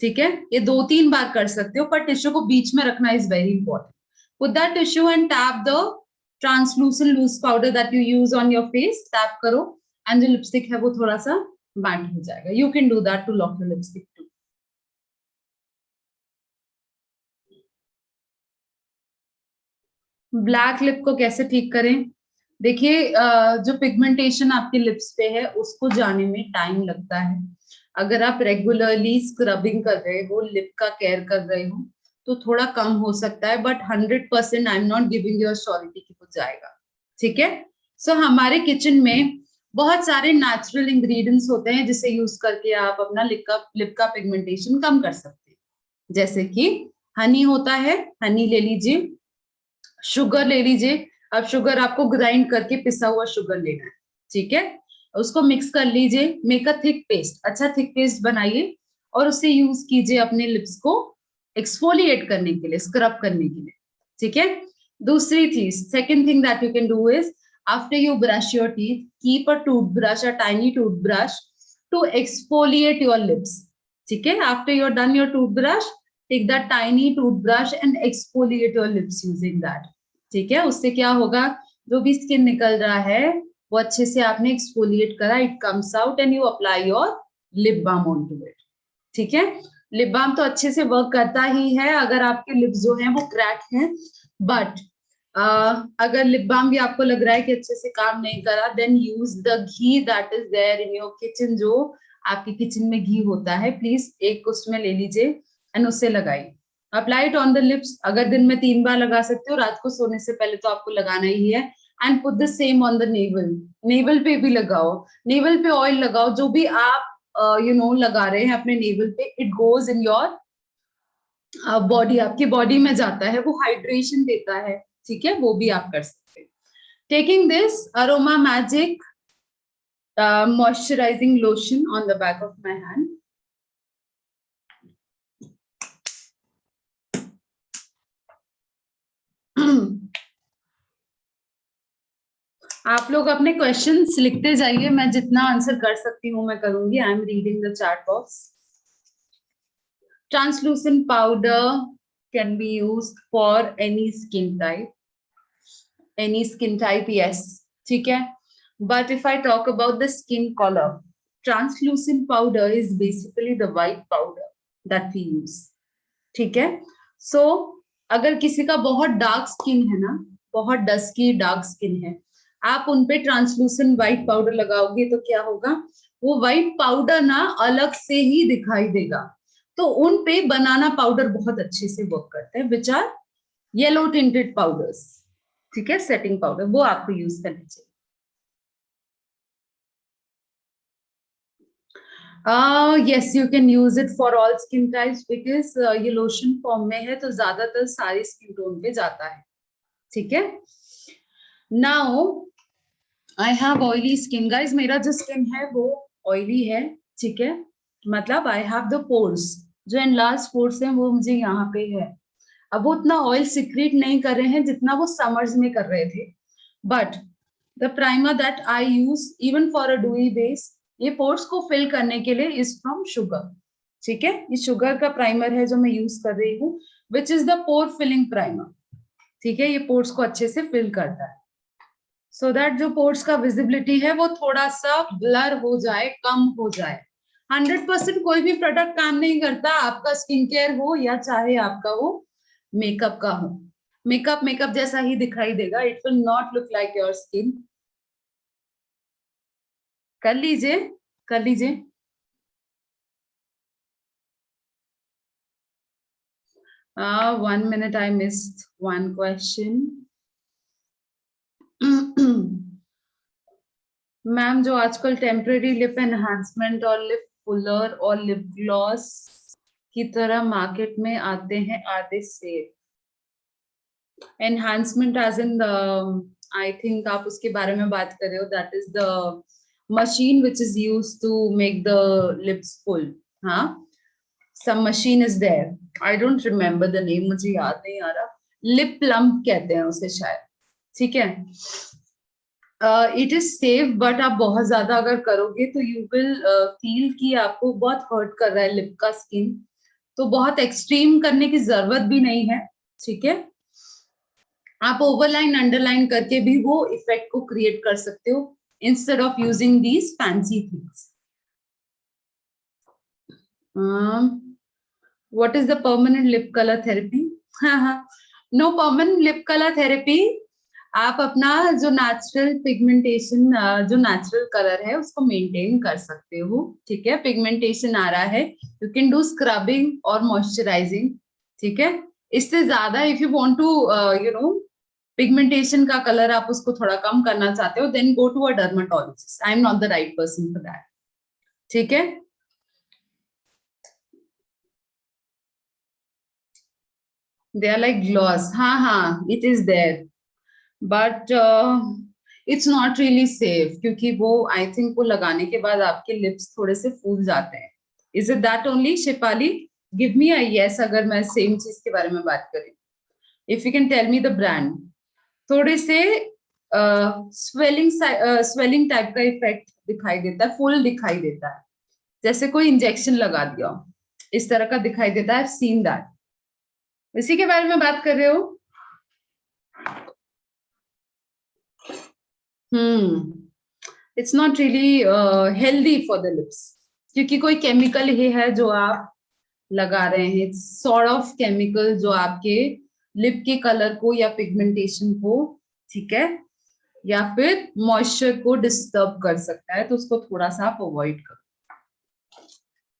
B: ठीक है। ये 2-3 बार कर सकते हो, पर टिश्यू को बीच में रखना is very important. Put that tissue and tap the translucent loose powder that you use on your face, tap करो एंड जो लिपस्टिक है वो थोड़ा सा मैट हो जाएगा। You can do that to lock your lipstick too. Black lip को कैसे ठीक करें? देखिए, जो पिगमेंटेशन आपके लिप्स पे है उसको जाने में टाइम लगता है। अगर आप रेगुलरली स्क्रबिंग कर रहे हो, लिप का केयर कर रहे हो, तो थोड़ा कम हो सकता है, but 100% I am not giving you assurity कि वो जाएगा, ठीक है। सो हमारे किचन में बहुत सारे नेचुरल इंग्रेडिएंट्स होते हैं जिसे यूज करके आप अपना लिप का पिगमेंटेशन कम कर सकते हैं। जैसे कि हनी होता है, हनी ले लीजिए, शुगर ले लीजिए। अब शुगर आपको ग्राइंड करके पिसा हुआ शुगर लेना है, ठीक है, उसको मिक्स कर लीजिए, मेक अ थिक पेस्ट, अच्छा थिक पेस्ट बनाइए और उसे यूज कीजिए अपने लिप्स को एक्सफोलिएट करने के लिए, स्क्रब करने के लिए, ठीक है। दूसरी चीज, second thing that you can do is after you brush your teeth, keep a toothbrush, a tiny toothbrush to exfoliate your lips, ठीक है। After you are done your toothbrush, take that tiny toothbrush and exfoliate your lips using that, ठीक है। उससे क्या होगा, जो भी skin निकल रहा है वो अच्छे से आपने एक्सफोलिएट करा, it comes out and you apply your lip balm on to it, ठीक है। लिप बाम तो अच्छे से वर्क करता ही है अगर आपके लिप्स जो हैं वो क्रैक हैं, बट अगर लिप बाम भी आपको लग रहा है कि अच्छे से काम नहीं करा, then use the ghee that is there in your kitchen. जो आपके किचन में घी होता है, प्लीज एक उसमें ले लीजिए एंड उससे लगाइए। Apply it on the lips. अगर दिन में 3 बार लगा सकते हो, रात को सोने से पहले तो आपको लगाना ही है। And put the same on the naval, naval पे भी लगाओ, नेवल पे ऑयल लगाओ, जो भी आप लगा रहे हैं अपने नेवल पे, it goes in your body, आपकी बॉडी में जाता है, वो हाइड्रेशन देता है, ठीक है, वो भी आप कर सकते हैं। Taking this aroma magic moisturising lotion on the back of my hand. आप लोग अपने क्वेश्चंस लिखते जाइए, मैं जितना आंसर कर सकती हूँ मैं करूंगी। I am reading the chat box. Translucent powder can be used for any skin type, any skin type, yes, ठीक है। But if I talk about the skin colour, translucent powder is basically the white powder, that we use. ठीक है. So अगर किसी का बहुत dark skin है ना, बहुत डस्की डार्क स्किन है, आप उनपे ट्रांसलूसेंट व्हाइट पाउडर लगाओगे तो क्या होगा, वो व्हाइट पाउडर ना अलग से ही दिखाई देगा. तो उन पे बनाना पाउडर बहुत अच्छे से वर्क करता है, which are yellow tinted powders. ठीक है, सेटिंग पाउडर, वो आपको यूज करना चाहिए. Yes, you can use it for all skin types because ये लोशन फॉर्म में है तो ज्यादातर सारी स्किन टोन पे जाता है. ठीक है. Now I have oily skin, guys. मेरा जो स्किन है वो ऑयली है. ठीक है, मतलब I have the pores, जो enlarged pores हैं वो मुझे यहाँ पे है. अब वो उतना ऑयल सिक्रीट नहीं कर रहे हैं जितना वो समर्स में कर रहे थे. But the primer that I use even for a डूई base, ये पोर्स को फिल करने के लिए इज फ्रॉम शुगर. ठीक है, ये शुगर का प्राइमर है जो मैं यूज कर रही हूँ, which is the pore filling primer. ठीक है, ये पोर्स को अच्छे से फिल करता है, सो दैट जो पोर्स का विजिबिलिटी है वो थोड़ा सा ब्लर हो जाए, कम हो जाए. 100% कोई भी प्रोडक्ट काम नहीं करता, आपका स्किन केयर हो या चाहे आपका वो मेकअप का हो. मेकअप जैसा ही दिखाई देगा, it will not look like your skin. कर लीजिए, कर लीजिए. One minute, I missed one question. Ma'am, जो आजकल टेम्परेरी लिप एनहांसमेंट और लिप फुलर और लिप ग्लॉस की तरह मार्केट में आते हैं, are they safe? Enhancement as in, I think आप उसके बारे में बात कर रहे हो, that is the machine which is used to make the lips full. हाँ, some machine is there. I don't remember the name, मुझे याद नहीं आ रहा. Lip plump कहते हैं उसे शायद. ठीक है. It is safe, but आप बहुत ज्यादा अगर करोगे तो you will feel कि आपको बहुत hurt कर रहा है लिप का स्किन. तो बहुत एक्सट्रीम करने की जरूरत भी नहीं है. ठीक है, आप ओवरलाइन अंडरलाइन करके भी वो इफेक्ट को क्रिएट कर सकते हो instead of using these fancy things. What is the permanent lip color therapy? No permanent lip color therapy. आप अपना जो नेचुरल पिगमेंटेशन, जो नेचुरल कलर है उसको मेंटेन कर सकते हो. ठीक है, पिगमेंटेशन आ रहा है, यू कैन डू स्क्रबिंग और मॉइस्चराइजिंग. ठीक है, इससे ज्यादा if you want to you know pigmentation का कलर आप उसको थोड़ा कम करना चाहते हो, then go to a dermatologist. I am not the right person for that. ठीक है, दे आर लाइक ग्लॉस. हाँ, it is there, but it's not really safe, क्योंकि वो आई थिंक वो लगाने के बाद आपके लिप्स थोड़े से फूल जाते हैं. Is it that only? Shipali, give me a yes अगर मैं सेम चीज के बारे में बात करें. If you can tell me the brand. थोड़े से स्वेलिंग टाइप का इफेक्ट दिखाई देता है, फुल दिखाई देता है, जैसे कोई इंजेक्शन लगा दिया हो, इस तरह का दिखाई देता है. सीन दैट, इसी के बारे में बात कर रहे हो? It's not really healthy for the lips, क्योंकि कोई केमिकल ही है जो आप लगा रहे हैं. इट्स सॉर्ट ऑफ केमिकल जो आपके लिप के कलर को या पिगमेंटेशन को, ठीक है, या फिर मॉइस्चर को डिस्टर्ब कर सकता है. तो उसको थोड़ा सा आप अवॉइड करो,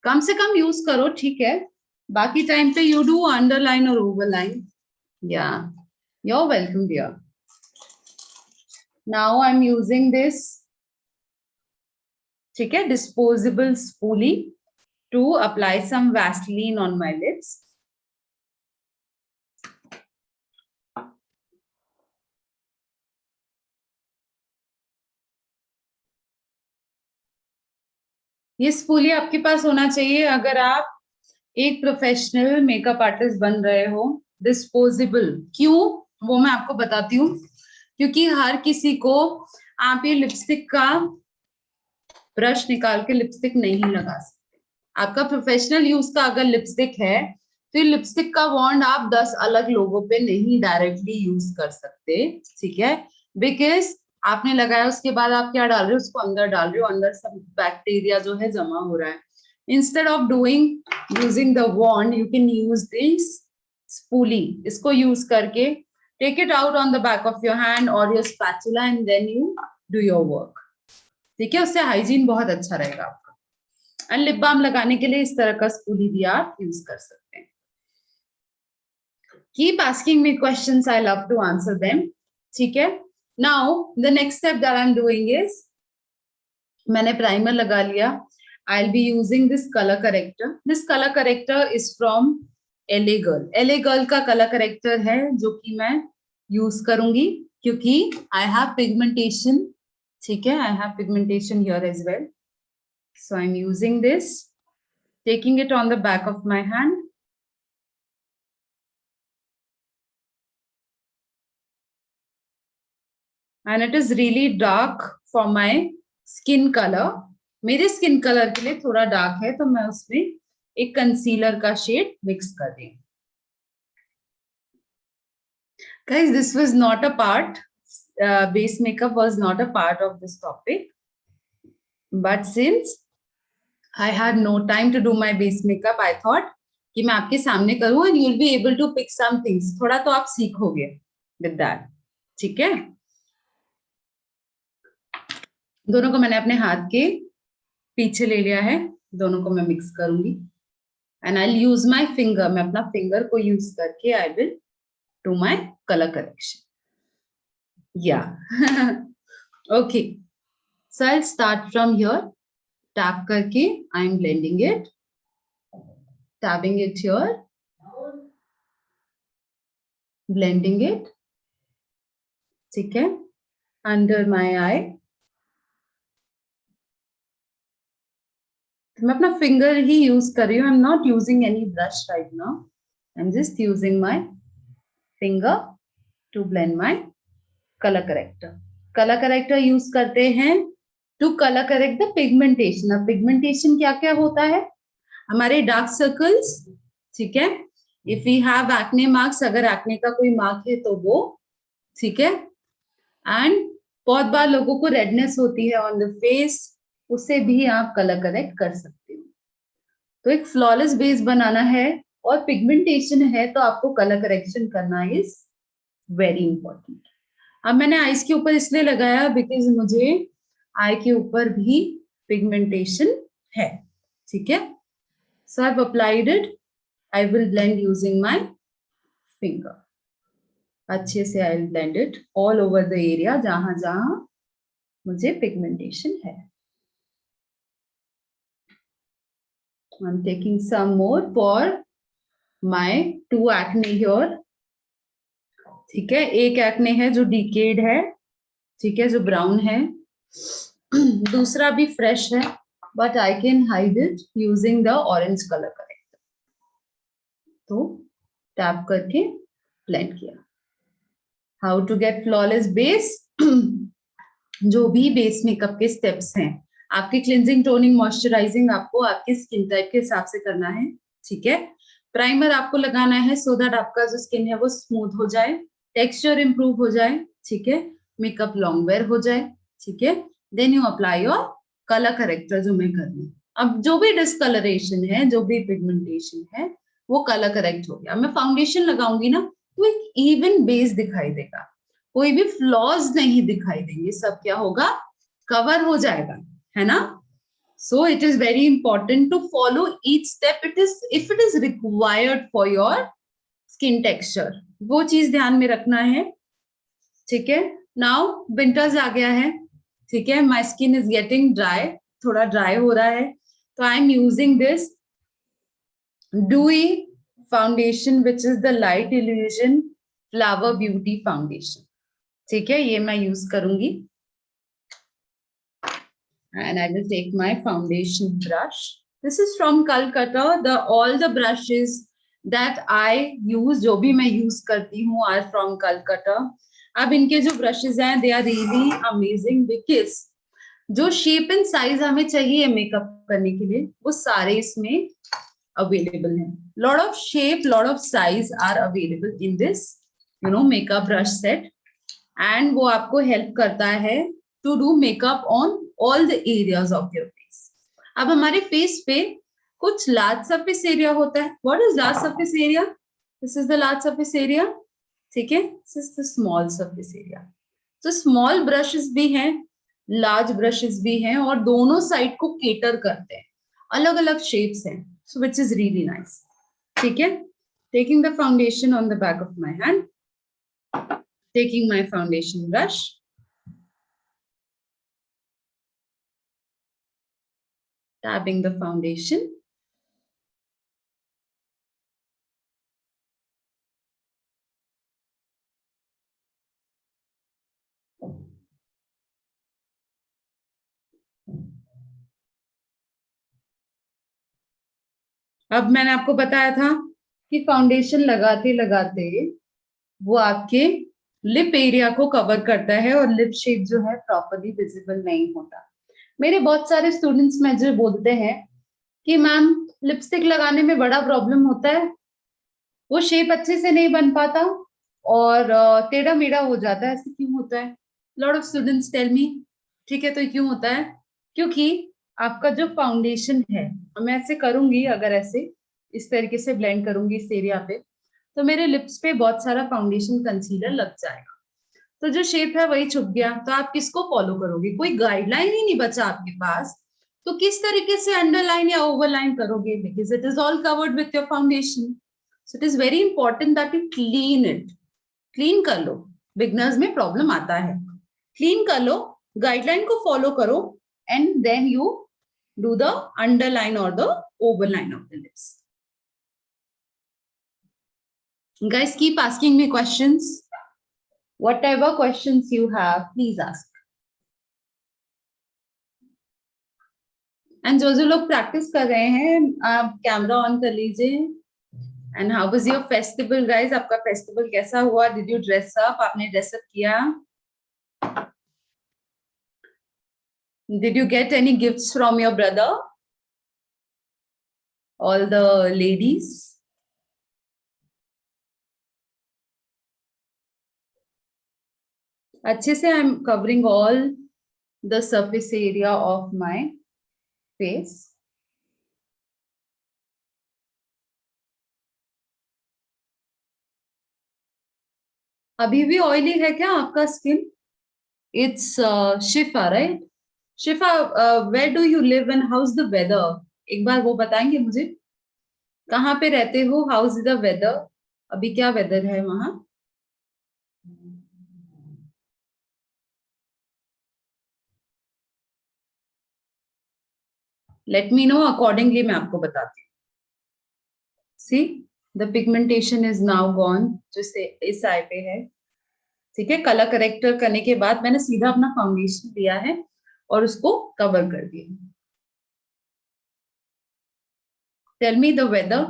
B: कम से कम यूज करो. ठीक है, बाकी टाइम पे यू डू अंडरलाइन और overline. Yeah you are welcome dear. Now I am using this, ठीक है, disposable spoolie to apply some Vaseline on my lips. ये स्पूली आपके पास होना चाहिए अगर आप एक प्रोफेशनल मेकअप आर्टिस्ट बन रहे हो. डिस्पोजेबल क्यों, वो मैं आपको बताती हूँ. क्योंकि हर किसी को आप ये लिपस्टिक का ब्रश निकाल के लिपस्टिक नहीं लगा सकते. आपका प्रोफेशनल यूज का अगर लिपस्टिक है तो ये लिपस्टिक का वॉन्ड आप 10 अलग लोगों पे नहीं डायरेक्टली यूज कर सकते. ठीक है, बिकॉज आपने लगाया उसके बाद आप क्या डाल रहे हो, उसको अंदर डाल रहे हो, अंदर सब बैक्टीरिया जो है जमा हो रहा है. Instead of using the wand, you can use this spoolie. इसको use करके take it out on the back of your hand or your spatula and then you do your work. ठीक है, उससे हाइजीन बहुत अच्छा रहेगा आपका. एंड लिप बाम लगाने के लिए इस तरह का स्पूली भी आप यूज कर सकते हैं. Keep asking me questions, I love to answer them. ठीक है. Now the next step that I'm doing is, मैंने प्राइमर लगा लिया. I'll be using this color corrector. This color corrector is from LA Girl. LA Girl का color corrector है जो कि मैं यूज करूंगी क्योंकि I have pigmentation. ठीक है, I have pigmentation here as well. So I'm using this, taking it on the back of my hand. And it is really dark for my skin color. मेरे skin colour के लिए थोड़ा dark है तो मैं उसमें एक कंसीलर का शेड मिक्स कर रही हूँ. Guys, this was not a part, base makeup was not a part of this topic. But since I had no time to do my base makeup, I thought कि मैं आपके सामने करूँ and you'll be able to pick some things. थोड़ा तो आप सीखोगे with that. ठीक है. दोनों को मैंने अपने हाथ के पीछे ले लिया है. दोनों को मैं मिक्स करूंगी. And I'll use my finger. मैं अपना फिंगर को यूज करके I will do my color correction. Yeah. Okay. So I'll start from here. Tap करके I'm blending it. Tapping it here. Blending it. ठीक है. Under my eye. मैं अपना finger ही use कर रही हूँ. I'm not using any brush right now. I'm just using my finger to blend my color corrector. Color corrector use करते हैं to color correct the pigmentation. अब pigmentation क्या क्या होता है? हमारे dark circles, ठीक है. If we have acne marks, अगर acne का कोई mark है तो वो, ठीक है. And बहुत बार लोगों को redness होती है on the face, उसे भी आप कलर करेक्ट कर सकते हो. तो एक फ्लॉलेस बेस बनाना है और पिगमेंटेशन है तो आपको कलर करेक्शन करना इज वेरी इंपॉर्टेंट. अब मैंने आईज के ऊपर इसलिए लगाया बिकॉज मुझे आई के ऊपर भी पिगमेंटेशन है. ठीक है. So I have applied it. I will blend using my finger. अच्छे से I will blend it all over the area जहां जहां मुझे पिगमेंटेशन है. I'm taking some more for my 2 acne here. ठीक है. एक acne है जो decayed है, ठीक है, जो brown है. दूसरा भी fresh है, but I can hide it using the orange color corrector. तो tap करके blend किया. How to get flawless base? जो भी base makeup के steps हैं, आपकी क्लिनजिंग, टोनिंग, मॉइस्चराइजिंग आपको आपके स्किन टाइप के हिसाब से करना है. ठीक है. प्राइमर आपको लगाना है सो दैट आपका जो स्किन है वो स्मूथ हो जाए, टेक्सचर इंप्रूव हो जाए. ठीक है. मेकअप लॉन्ग वेयर हो जाए. ठीक है. Then you apply your colour corrector जो मैं कर रही हूँ. अब जो भी डिस्कलरेशन है, जो भी पिगमेंटेशन है, वो कलर करेक्ट हो गया. मैं फाउंडेशन लगाऊंगी ना तो एक इवन बेस दिखाई देगा, कोई भी फ्लॉज नहीं दिखाई देंगे. सब क्या होगा? कवर हो जाएगा, है ना. So it is very important to follow each step. It is if it is required for your skin texture, वो चीज ध्यान में रखना है. ठीक है. Now winters आ गया है. ठीक है. My skin is getting dry, थोड़ा dry हो रहा है, तो I am using this dewy foundation which is the Light Illusion Flower Beauty Foundation. ठीक है. ये मैं यूज करूंगी. And I will take my foundation brush. This is from Calcutta. All the brushes that I use, जो भी मैं use करती हूँ, are from Calcutta. अब इनके जो brushes हैं, they are really amazing because जो shape and size हमें चाहिए मेकअप करने के लिए, वो सारे इसमें available हैं. Lot of shape, lot of size are available in this, makeup brush set. And वो आपको help करता है to do makeup on all the areas of your face. अब हमारे face पे कुछ लार्ज सरफेस एरिया होता है. What is large surface area? This is the large surface area. ठीक है, this is the small surface area. तो small brushes भी हैं, लार्ज ब्रशेस भी हैं, और दोनों साइड को केटर करते हैं. अलग अलग शेप्स हैं, सो विच इज रियली नाइस. ठीक है, taking the foundation on the back of my hand, taking my foundation brush, tapping the foundation. अब मैंने आपको बताया था कि फाउंडेशन लगाते लगाते वो आपके लिप एरिया को कवर करता है और लिप शेप जो है प्रॉपर्ली विजिबल नहीं होता. मेरे बहुत सारे स्टूडेंट्स में जो बोलते हैं कि मैम लिपस्टिक लगाने में बड़ा प्रॉब्लम होता है, वो शेप अच्छे से नहीं बन पाता और टेढ़ा मेढ़ा हो जाता है. ऐसे क्यों होता है? Lot of students tell me. ठीक है, तो ये क्यों होता है? क्योंकि आपका जो फाउंडेशन है, मैं ऐसे करूंगी, अगर ऐसे इस तरीके से ब्लेंड करूंगी इस एरिया पे, तो मेरे लिप्स पे बहुत सारा फाउंडेशन कंसीलर लग जाएगा. तो जो शेप है वही छुप गया. तो आप किसको फॉलो करोगे? कोई गाइडलाइन ही नहीं बचा आपके पास, तो किस तरीके से अंडरलाइन या ओवरलाइन करोगे? Because it is all covered with your foundation. So it is very important that you clean it. Clean कर लो. बिगनर्स में प्रॉब्लम आता है. क्लीन कर लो, गाइडलाइन को फॉलो करो, and then you do the underline और the overline of the lips. Guys, keep asking me questions. Whatever questions you have, please ask. And जो लोग प्रैक्टिस कर रहे हैं, आप कैमरा ऑन कर लीजिए. And how was your festival, guys? आपका फेस्टिवल कैसा हुआ? Did you dress up? आपने ड्रेस अप किया? Did you get any gifts from your brother? All the ladies? अच्छे से I'm covering all the surface area of my face. अभी भी oily है क्या आपका skin? It's Shifa, right? Shifa, where do you live and how's the weather? एक बार वो बताएंगे मुझे, कहाँ पे रहते हो? How's the weather? अभी क्या वेदर है वहां? Let me know, accordingly मैं आपको बताती हूँ. See, the pigmentation is now gone, जो इस आई पे है. ठीक है, कलर करेक्टर करने के बाद मैंने सीधा अपना फाउंडेशन लिया है और उसको कवर कर दिया. Tell me the weather.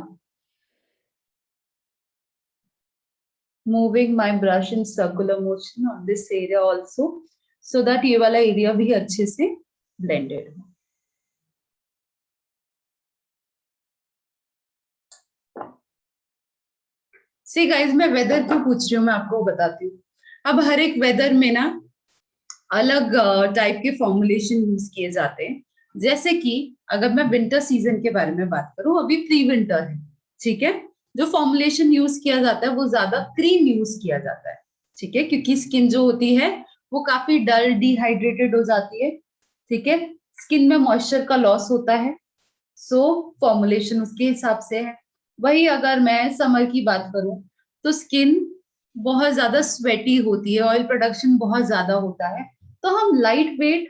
B: Moving my brush in circular motion on this area also, so that ये वाला एरिया भी अच्छे से ब्लेंडेड हो. सी गाइस, मैं वेदर क्यों पूछ रही हूँ मैं आपको बताती हूँ. अब हर एक वेदर में ना अलग टाइप के फॉर्मुलेशन यूज किए जाते हैं. जैसे कि अगर मैं विंटर सीजन के बारे में बात करूं, अभी प्री विंटर है. ठीक है, जो फॉर्मुलेशन यूज किया जाता है वो ज्यादा क्रीम यूज किया जाता है. ठीक है, क्योंकि स्किन जो होती है वो काफी डल डिहाइड्रेटेड हो जाती है. ठीक है, स्किन में मॉइस्चर का लॉस होता है, सो फॉर्मुलेशन उसके हिसाब से है. वही अगर मैं समर की बात करूं तो स्किन बहुत ज्यादा स्वेटी होती है, ऑयल प्रोडक्शन बहुत ज्यादा होता है, तो हम lightweight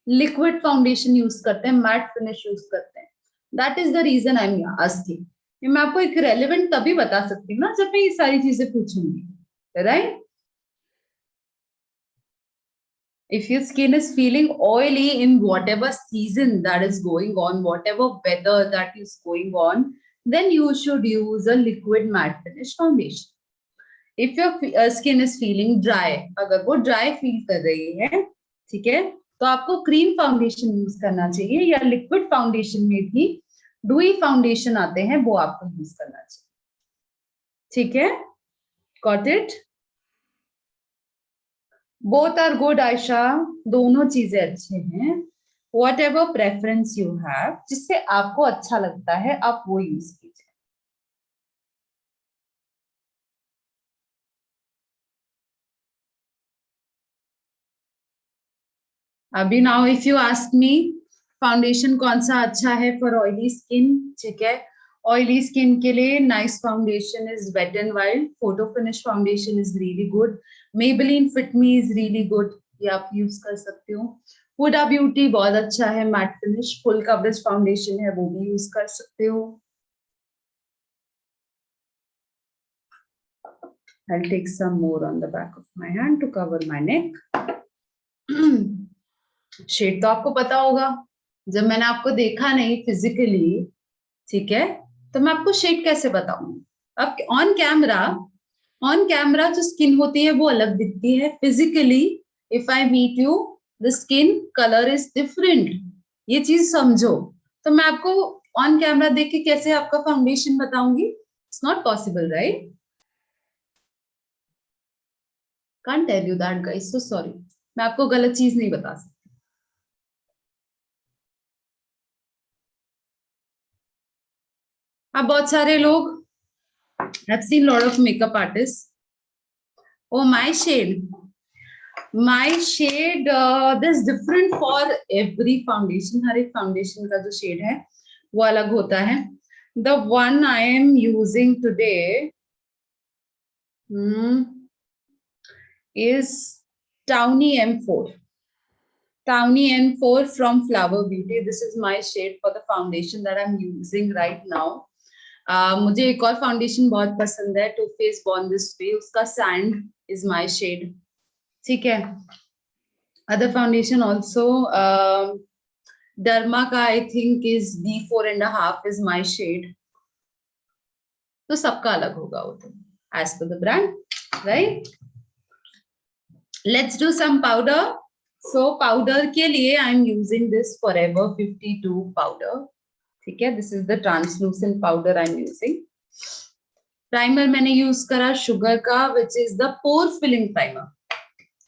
B: liquid foundation use करते हैं, मैट फिनिश यूज करते हैं. That is the reason I am asking. मैं आपको एक रेलेवेंट तभी बता सकती हूँ ना जब मैं ये सारी चीजें पूछूंगी, right? If your skin is feeling oily in whatever season that is going on, whatever weather that is going on, then you should use a liquid matte finish foundation. If your skin is feeling dry, अगर वो dry feel कर रही है, ठीक है, तो आपको cream foundation use करना चाहिए, या लिक्विड फाउंडेशन में भी डुई फाउंडेशन आते हैं, वो आपको यूज करना चाहिए. ठीक है, got it? Both are good Ayesha, दोनों चीजें अच्छे हैं. whatever preference you have, जिससे आपको अच्छा लगता है आप वो यूज कीजिए. अभी now if you ask me foundation कौन सा अच्छा है फॉर ऑयली स्किन, ठीक है, ऑयली स्किन के लिए nice foundation is wet and wild, photo finish foundation is really good, Maybelline fit me is really good, ये आप यूज कर सकते हो. हुडा ब्यूटी बहुत अच्छा है, matte finish full coverage foundation है, वो भी यूज कर सकते हो. I'll take some more on the back of my hand to cover my neck. Shade तो आपको पता होगा, जब मैंने आपको देखा नहीं फिजिकली, ठीक है, तो मैं आपको शेड कैसे बताऊंगी. अब ऑन कैमरा जो स्किन होती है वो अलग दिखती है, physically if I meet you the skin colour is different, ये चीज समझो. तो मैं आपको ऑन कैमरा देख के कैसे आपका फाउंडेशन बताऊंगी, it's not possible, right. Can't tell you that guys, so sorry, मैं आपको गलत चीज नहीं बता सकती. अब बहुत सारे लोग, I've seen lot of makeup artists. Oh, my shade, this different for every foundation. हर एक foundation का जो shade है वो अलग होता है. The one I am using today is Townie M4. Townie M4 from Flower Beauty. This is my shade for the foundation that I'm using right now. मुझे एक और फाउंडेशन बहुत पसंद है, too faced born this way, उसका sand is my shade, ठीक है. Other foundation also Derma का I think is D4.5 is my shade. तो सबका अलग होगा वो तो, as per the brand, right. Let's do some powder. So powder के लिए I am using this Forever 52 powder, ठीक है. This is the translucent powder I am using. Primer मैंने यूज करा शुगर का, which is the pore filling primer,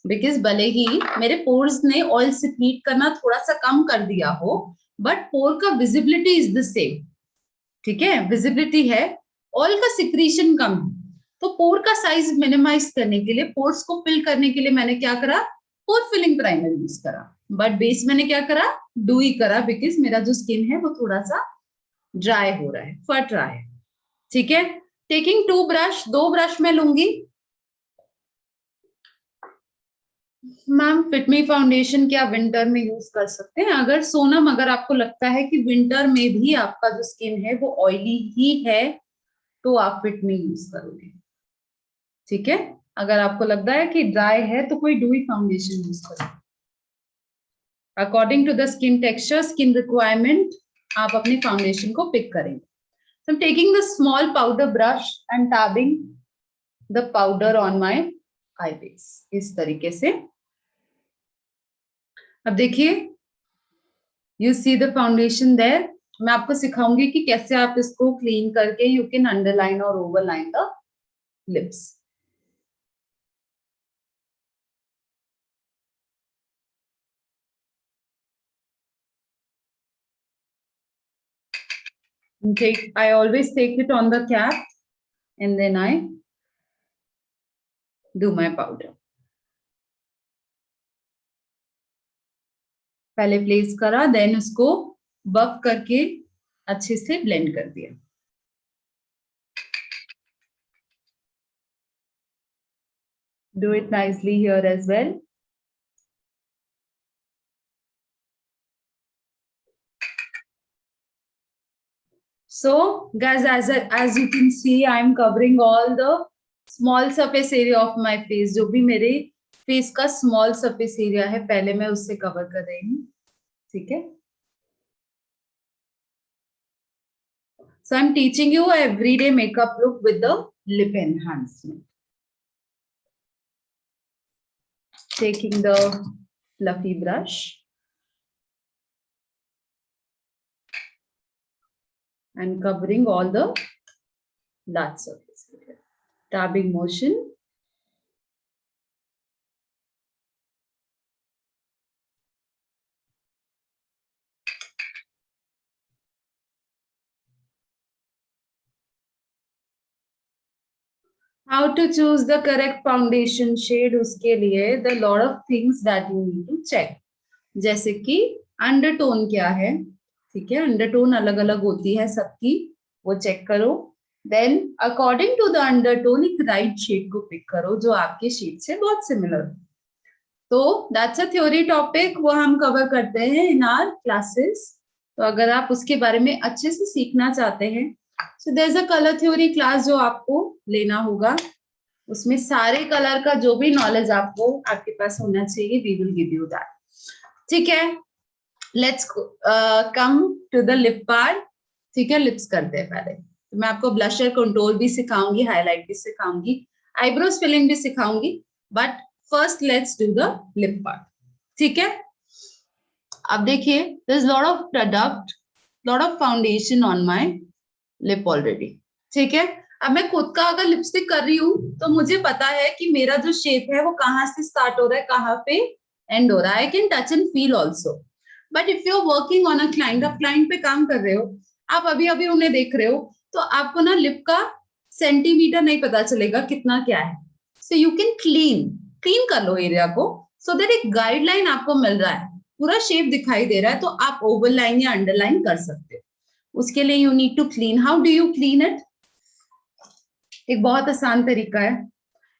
B: because भले ही मेरे पोर्स ने ऑयल सिक्रीट करना थोड़ा सा कम कर दिया हो, बट पोर का विजिबिलिटी इज द सेम, ठीक है. विजिबिलिटी है, ऑयल का सिक्रीशन कम है, तो पोर का साइज मिनिमाइज करने के लिए, पोर्स को फिल करने के लिए मैंने क्या करा, पोर फिलिंग प्राइमर यूज करा. बट बेस मैंने क्या करा, डूई करा, बिकॉज मेरा जो स्किन है वो थोड़ा सा ड्राई हो रहा है, फट रहा है, ठीक है. टेकिंग 2 ब्रश, 2 ब्रश मैं लूंगी. मैम फिटमी फाउंडेशन क्या विंटर में यूज कर सकते हैं? अगर सोनम, अगर आपको लगता है कि विंटर में भी आपका जो स्किन है वो ऑयली ही है, तो आप फिटमी यूज करोगे, ठीक है. अगर आपको लगता है कि ड्राई है तो कोई डूई फाउंडेशन यूज करो. According to the skin texture, skin requirement, आप अपनी फाउंडेशन को पिक करेंगे. So I'm taking the small powder brush and dabbing the powder on my eye base, इस तरीके से. अब देखिए, you see the foundation there. मैं आपको सिखाऊंगी कि कैसे आप इसको क्लीन करके you can underline or overline the lips. I always take it on the cap and then I do my powder. पहले प्लेस करा, देन उसको बफ करके अच्छे से ब्लेंड कर दिया. Do it nicely here as well. So guys, as you can see, I am covering all the small surface area of my face. जो भी मेरे फेस का स्मॉल सरफेस एरिया है, पहले मैं उससे कवर कर रही हूँ, ठीक है. So I'm teaching you a everyday makeup look with the lip enhancement. Taking the fluffy brush and covering all the large surface area. Dabbing motion. How to choose the correct foundation shade, उसके लिए the lot of things that you need to check. जैसे कि undertone क्या है, ठीक है, undertone अलग अलग होती है सबकी, वो चेक करो. Then according to the undertone एक राइट शेड को पिक करो जो आपके शेड से बहुत सिमिलर हो. तो दैट्स अ थ्योरी टॉपिक, वो हम कवर करते हैं इन आवर क्लासेस. तो अगर आप उसके बारे में अच्छे से सीखना चाहते हैं, so there is a colour theory class जो आपको लेना होगा. उसमें सारे कलर का जो भी नॉलेज आपको आपके पास होना चाहिए, we will give you that. ठीक है, let's come to the lip part. ठीक है, लिप्स करते हैं पहले. तो मैं आपको ब्लशर कंट्रोल भी सिखाऊंगी, हाईलाइट भी सिखाऊंगी, आईब्रोज फिलिंग भी सिखाऊंगी, but first let's do the lip part. ठीक है, अब देखिए, there is lot of product, lot of foundation on my lip already. ठीक है, अब मैं खुद का अगर लिपस्टिक कर रही हूँ तो मुझे पता है कि मेरा जो शेप है वो कहाँ से स्टार्ट हो रहा है, कहाँ पे एंड हो रहा है. I can touch and feel also. But if you are working on a client, आप क्लाइंट पे काम कर रहे हो, आप अभी अभी उन्हें देख रहे हो, तो आपको ना लिप का सेंटीमीटर नहीं पता चलेगा कितना क्या है. सो यू कैन क्लीन कर लो एरिया को, सो दैट एक गाइडलाइन आपको मिल रहा है, पूरा शेप दिखाई दे रहा है, तो आप ओवरलाइन या अंडरलाइन कर सकते हो. उसके लिए you need to clean. How do you clean it? एक बहुत आसान तरीका है,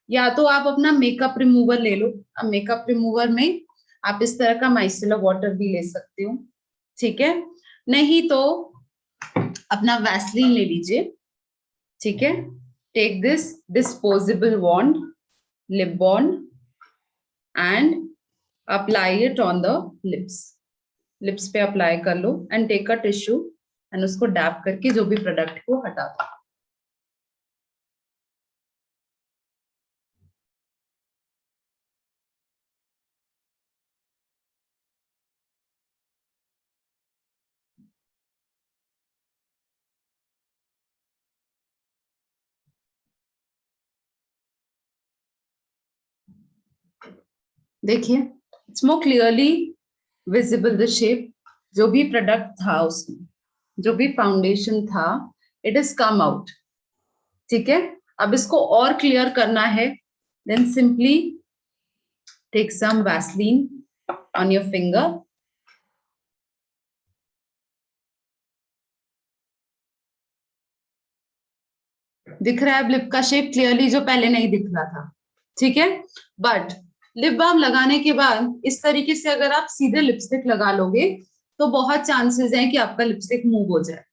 B: या तो आप अपना मेकअप रिमूवर ले लो. अब मेकअप रिमूवर में आप इस तरह का माइसेलर वाटर भी ले सकते हो. ठीक है, नहीं तो अपना वैसलीन ले लीजिए. ठीक है, take this disposable wand, lip wand, and apply it on the lips. Lips पे अप्लाई कर लो and take a tissue and उसको डैप करके जो भी प्रोडक्ट को हटा दो. देखिए, it's more clearly visible the shape. जो भी प्रोडक्ट था उसमें, जो भी फाउंडेशन था, इट इज कम आउट. ठीक है, अब इसको और क्लियर करना है, then simply take some Vaseline on your finger. दिख रहा है अब लिप का शेप क्लियरली, जो पहले नहीं दिख रहा था. ठीक है, बट लिप बाम लगाने के बाद इस तरीके से अगर आप सीधे लिपस्टिक लगा लोगे तो बहुत चांसेस हैं कि आपका लिपस्टिक मूव हो जाए.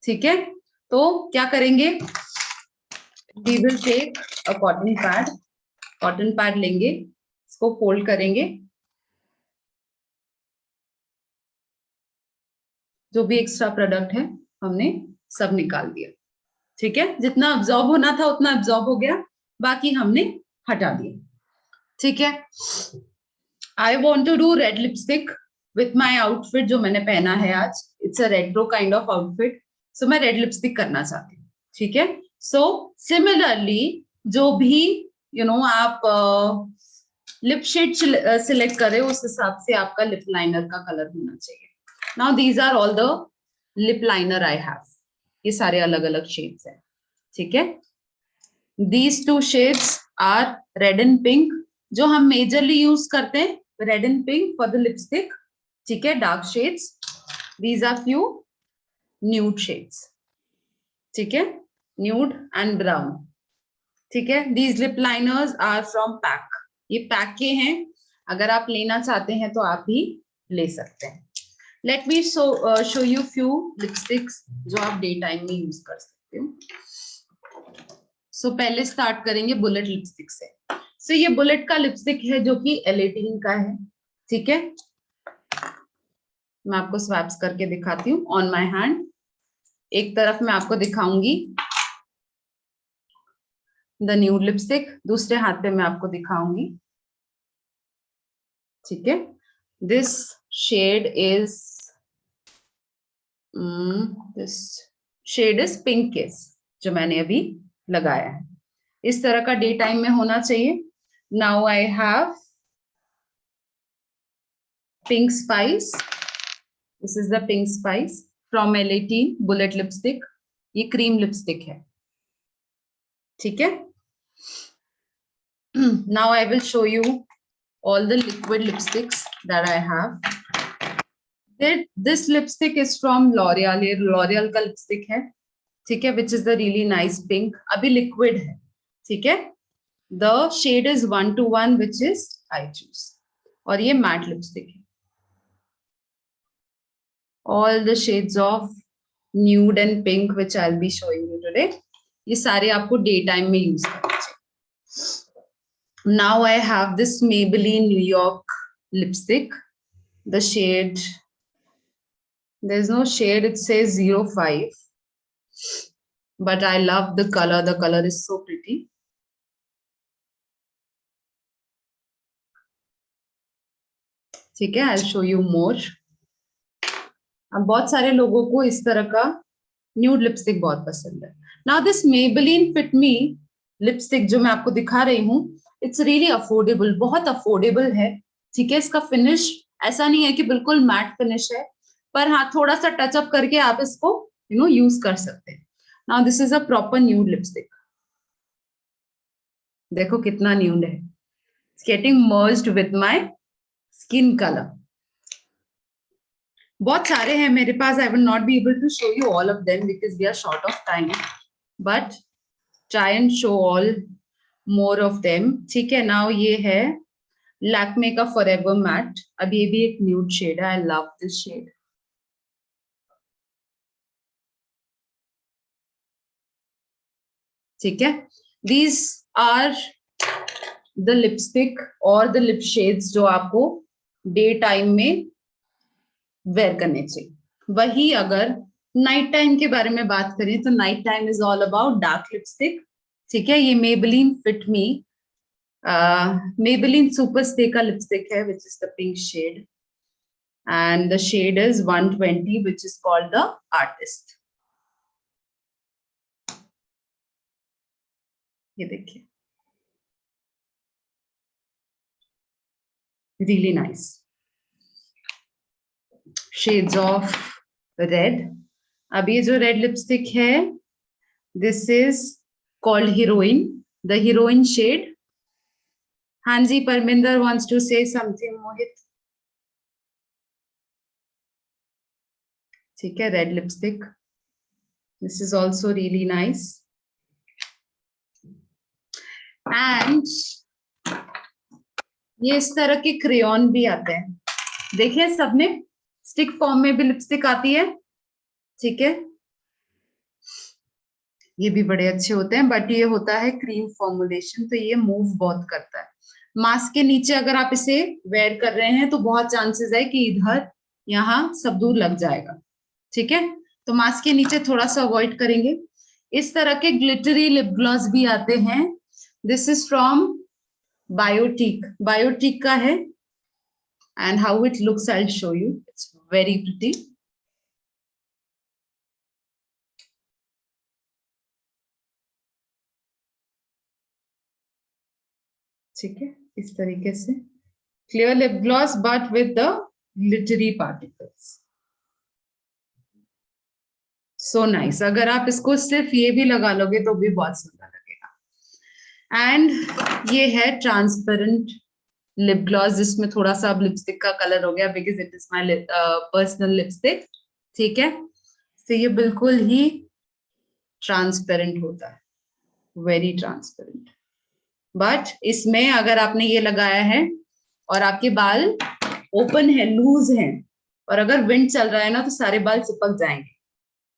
B: ठीक है, तो क्या करेंगे, we will take a cotton pad. Cotton pad लेंगे, इसको फोल्ड करेंगे, जो भी एक्स्ट्रा प्रोडक्ट है हमने सब निकाल दिया. ठीक है, जितना अब्सॉर्ब होना था उतना अब्सॉर्ब हो गया, बाकी हमने हटा दिया. ठीक है, I want to do red lipstick with my outfit जो मैंने पहना है आज. It's a retro kind of outfit, so मैं रेड लिपस्टिक करना चाहती हूँ. ठीक है, सो सिमिलरली जो भी आप लिप शेड सिलेक्ट करें उस हिसाब से आपका लिप लाइनर का कलर होना चाहिए. Now these are all the lip liner I have. ये सारे अलग अलग शेड्स हैं. ठीक है, these two shades are red and pink, जो हम मेजरली यूज करते हैं, red and pink for the lipstick. ठीक है, dark shades, these are few nude shades. ठीक है, न्यूड एंड ब्राउन. ठीक है, these lip liners are from Pac. ये पैक के हैं, अगर आप लेना चाहते हैं तो आप भी ले सकते हैं. Let me show you few lipsticks जो आप डे टाइम में यूज कर सकते हो. सो पहले स्टार्ट करेंगे बुलेट लिपस्टिक से. सो ये बुलेट का लिपस्टिक है जो कि L18 का है. ठीक है, मैं आपको स्वैप्स करके दिखाती हूँ ऑन माय हैंड. एक तरफ मैं आपको दिखाऊंगी द न्यूड लिपस्टिक, दूसरे हाथ पे मैं आपको दिखाऊंगी. ठीक है, दिस शेड इज पिंक किस, जो मैंने अभी लगाया है. इस तरह का डे टाइम में होना चाहिए. Now I have pink spice. This is the pink spice from L18 bullet lipstick. ये क्रीम लिपस्टिक है. ठीक है, Now I will show you all the liquid lipsticks that I have. This lipstick is from L'Oreal. ये L'Oreal का lipstick है, ठीक है, which is the really nice pink. अभी liquid है, ठीक है. The shade is 121, which is I choose. और ये matte lipstick है. All the shades of nude and pink, which I'll be showing you today. ये सारे आपको डे टाइम में यूज करना चाहिए. Now I have this Maybelline New York lipstick. The shade, there's no shade, it says 05. But I love the color. The color is so pretty. ठीक है, I'll show you more. अब बहुत सारे लोगों को इस तरह का न्यूड लिपस्टिक बहुत पसंद है. Now this Maybelline Fit Me lipstick जो मैं आपको दिखा रही हूँ, इट्स रियली अफोर्डेबल, बहुत अफोर्डेबल है, ठीक है. इसका फिनिश ऐसा नहीं है कि बिल्कुल मैट फिनिश है, पर हाँ थोड़ा सा टचअप करके आप इसको यूज कर सकते हैं. Now this is a proper nude lipstick. देखो कितना न्यूड है. It's getting merged with my skin colour. बहुत सारे हैं मेरे पास. I will not be able to show you all of them because we are short of time, but try and show all more of them, ठीक है. Now ये है लैक्मे का फॉरएवर मैट. अब ये भी एक न्यूड शेड है. I love this shade. ठीक है. दीज आर द लिपस्टिक और द लिप शेड्स जो आपको डे टाइम में वेयर करने चाहिए. वही अगर नाइट टाइम के बारे में बात करें तो night time is all about dark lipstick, ठीक है. ये Maybelline Fit Me, Maybelline Super Stay का लिपस्टिक है, which is the pink shade, and the shade is 120, which is called the Artist. ये देखिए, really nice shades of red. अब ये जो रेड लिपस्टिक है, this is called Heroine, the Heroine shade. हाँ जी, Parminder wants to say something. Mohit, ठीक है. Red lipstick, this is also really nice. And ये इस तरह के क्रेयॉन भी आते हैं. देखिए सबने स्टिक फॉर्म में भी लिपस्टिक आती है, ठीक है. ये भी बड़े अच्छे होते हैं, बट ये होता है क्रीम फॉर्मुलेशन, तो ये मूव बहुत करता है. मास्क के नीचे अगर आप इसे वेयर कर रहे हैं तो बहुत चांसेस है कि इधर यहाँ सब दूर लग जाएगा, ठीक है. तो मास्क के नीचे थोड़ा सा अवॉइड करेंगे. इस तरह के ग्लिटरी लिप ग्लॉस भी आते हैं. This is from Biotique. Biotique का है, and how it looks I will show you. It's very pretty. ठीक है, इस तरीके से clear lip gloss but with the glittery particles. So nice. अगर आप इसको सिर्फ ये भी लगा लोगे तो भी बहुत सुंदर लगेगा. एंड ये है ट्रांसपेरेंट लिप ग्लॉस, जिसमें थोड़ा सा अब लिपस्टिक का कलर हो गया because it is my personal lipstick, ठीक है. तो ये बिल्कुल ही ट्रांसपेरेंट होता है, वेरी ट्रांसपेरेंट. बट इसमें अगर आपने ये लगाया है और आपके बाल ओपन है, लूज है, और अगर विंड चल रहा है ना तो सारे बाल चिपक जाएंगे,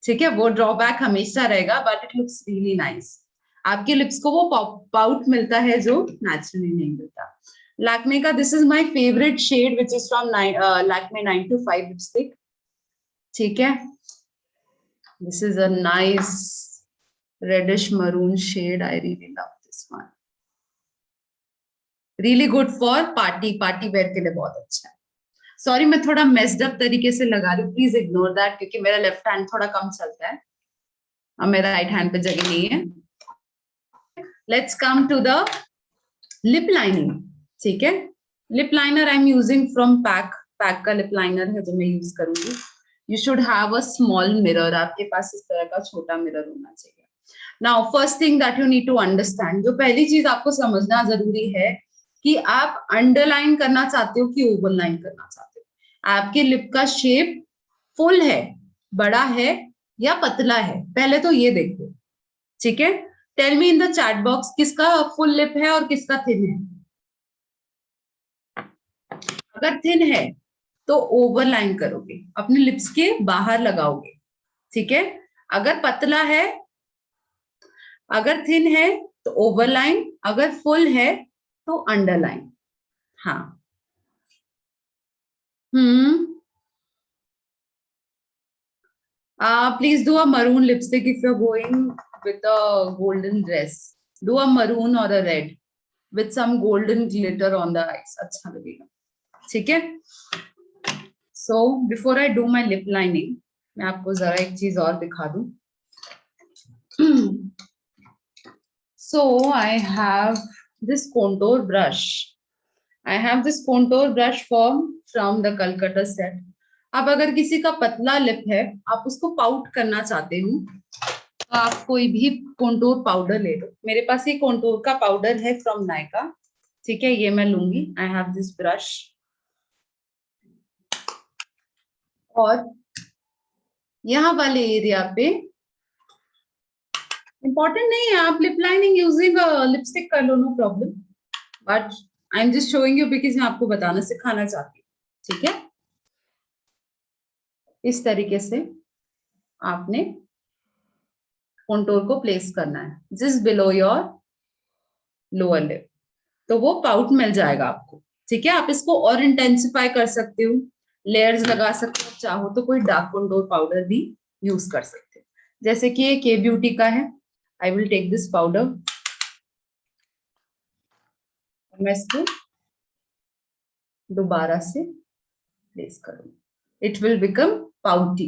B: ठीक है. वो ड्रॉबैक हमेशा रहेगा, but it looks really nice. आपके लिप्स को वो पाउट मिलता है जो नेचुरली नहीं मिलता. लैक्मे का this is my favourite shade which is from Lakme 925 lipstick, ठीक है. This is a nice reddish maroon shade. I really love this one. Really good for party wear के लिए बहुत अच्छा है. सॉरी मैं थोड़ा मेस्ड अप तरीके से लगा रही हूँ, प्लीज इग्नोर दैट, क्योंकि मेरा लेफ्ट हैंड थोड़ा कम चलता है और मेरा राइट हैंड पे जगह नहीं है. Let's come to the lip lining, ठीक है. Lip liner I am using from Pac का लिप लाइनर है जो मैं यूज करूंगी. You should have a small mirror. आपके पास इस तरह का छोटा मिरर होना चाहिए. Now first thing that you need to understand, जो पहली चीज आपको समझना जरूरी है कि आप अंडरलाइन करना चाहते हो कि ओवरलाइन करना चाहते हो। आपके लिप का शेप फुल है, बड़ा है या पतला है, पहले तो ये देखो, ठीक है। Tell me in the chat box किसका फुल लिप है और किसका थिन है। अगर थिन है तो ओवरलाइन करोगे, अपने लिप्स के बाहर लगाओगे, ठीक है। अगर पतला है, अगर थिन है तो ओवरलाइन, अगर फुल है तो अंडरलाइन। हाँ, please do a maroon lipstick if you're going with a golden dress. Do a maroon or a red with some golden glitter on the eyes. अच्छा लगेगा, ठीक है। So before I do my lip lining, मैं आपको जरा एक चीज और दिखा दूं। So I have this contour brush. I have this contour brush from the Calcutta set. अब अगर किसी का पतला लिप है, आप उसको पाउट करना चाहते हो, तो आप कोई भी कॉन्टूर पाउडर ले लो। मेरे पास ये कॉन्टूर का पाउडर है फ्रॉम नायका, ठीक है, ये मैं लूंगी। आई हैव दिस ब्रश, और यहाँ वाले एरिया पे इंपॉर्टेंट नहीं है, आप लिप लाइनिंग यूजिंग लिपस्टिक कर लो, no problem, but I am just showing you because मैं आपको बताना सिखाना चाहती हूँ, ठीक है। इस तरीके से आपने कॉन्टूर को प्लेस करना है just below your lower lip, तो वो पाउट मिल जाएगा आपको, ठीक है। आप इसको और इंटेंसिफाई कर सकते हो, लेयर्स लगा सकते हो, चाहो तो कोई डार्क कॉन्टूर पाउडर भी यूज कर सकते हो, जैसे कि ये के ब्यूटी का है। I will take this powder, मैं इसको दोबारा से प्लेस करूंगी, it will become pouty.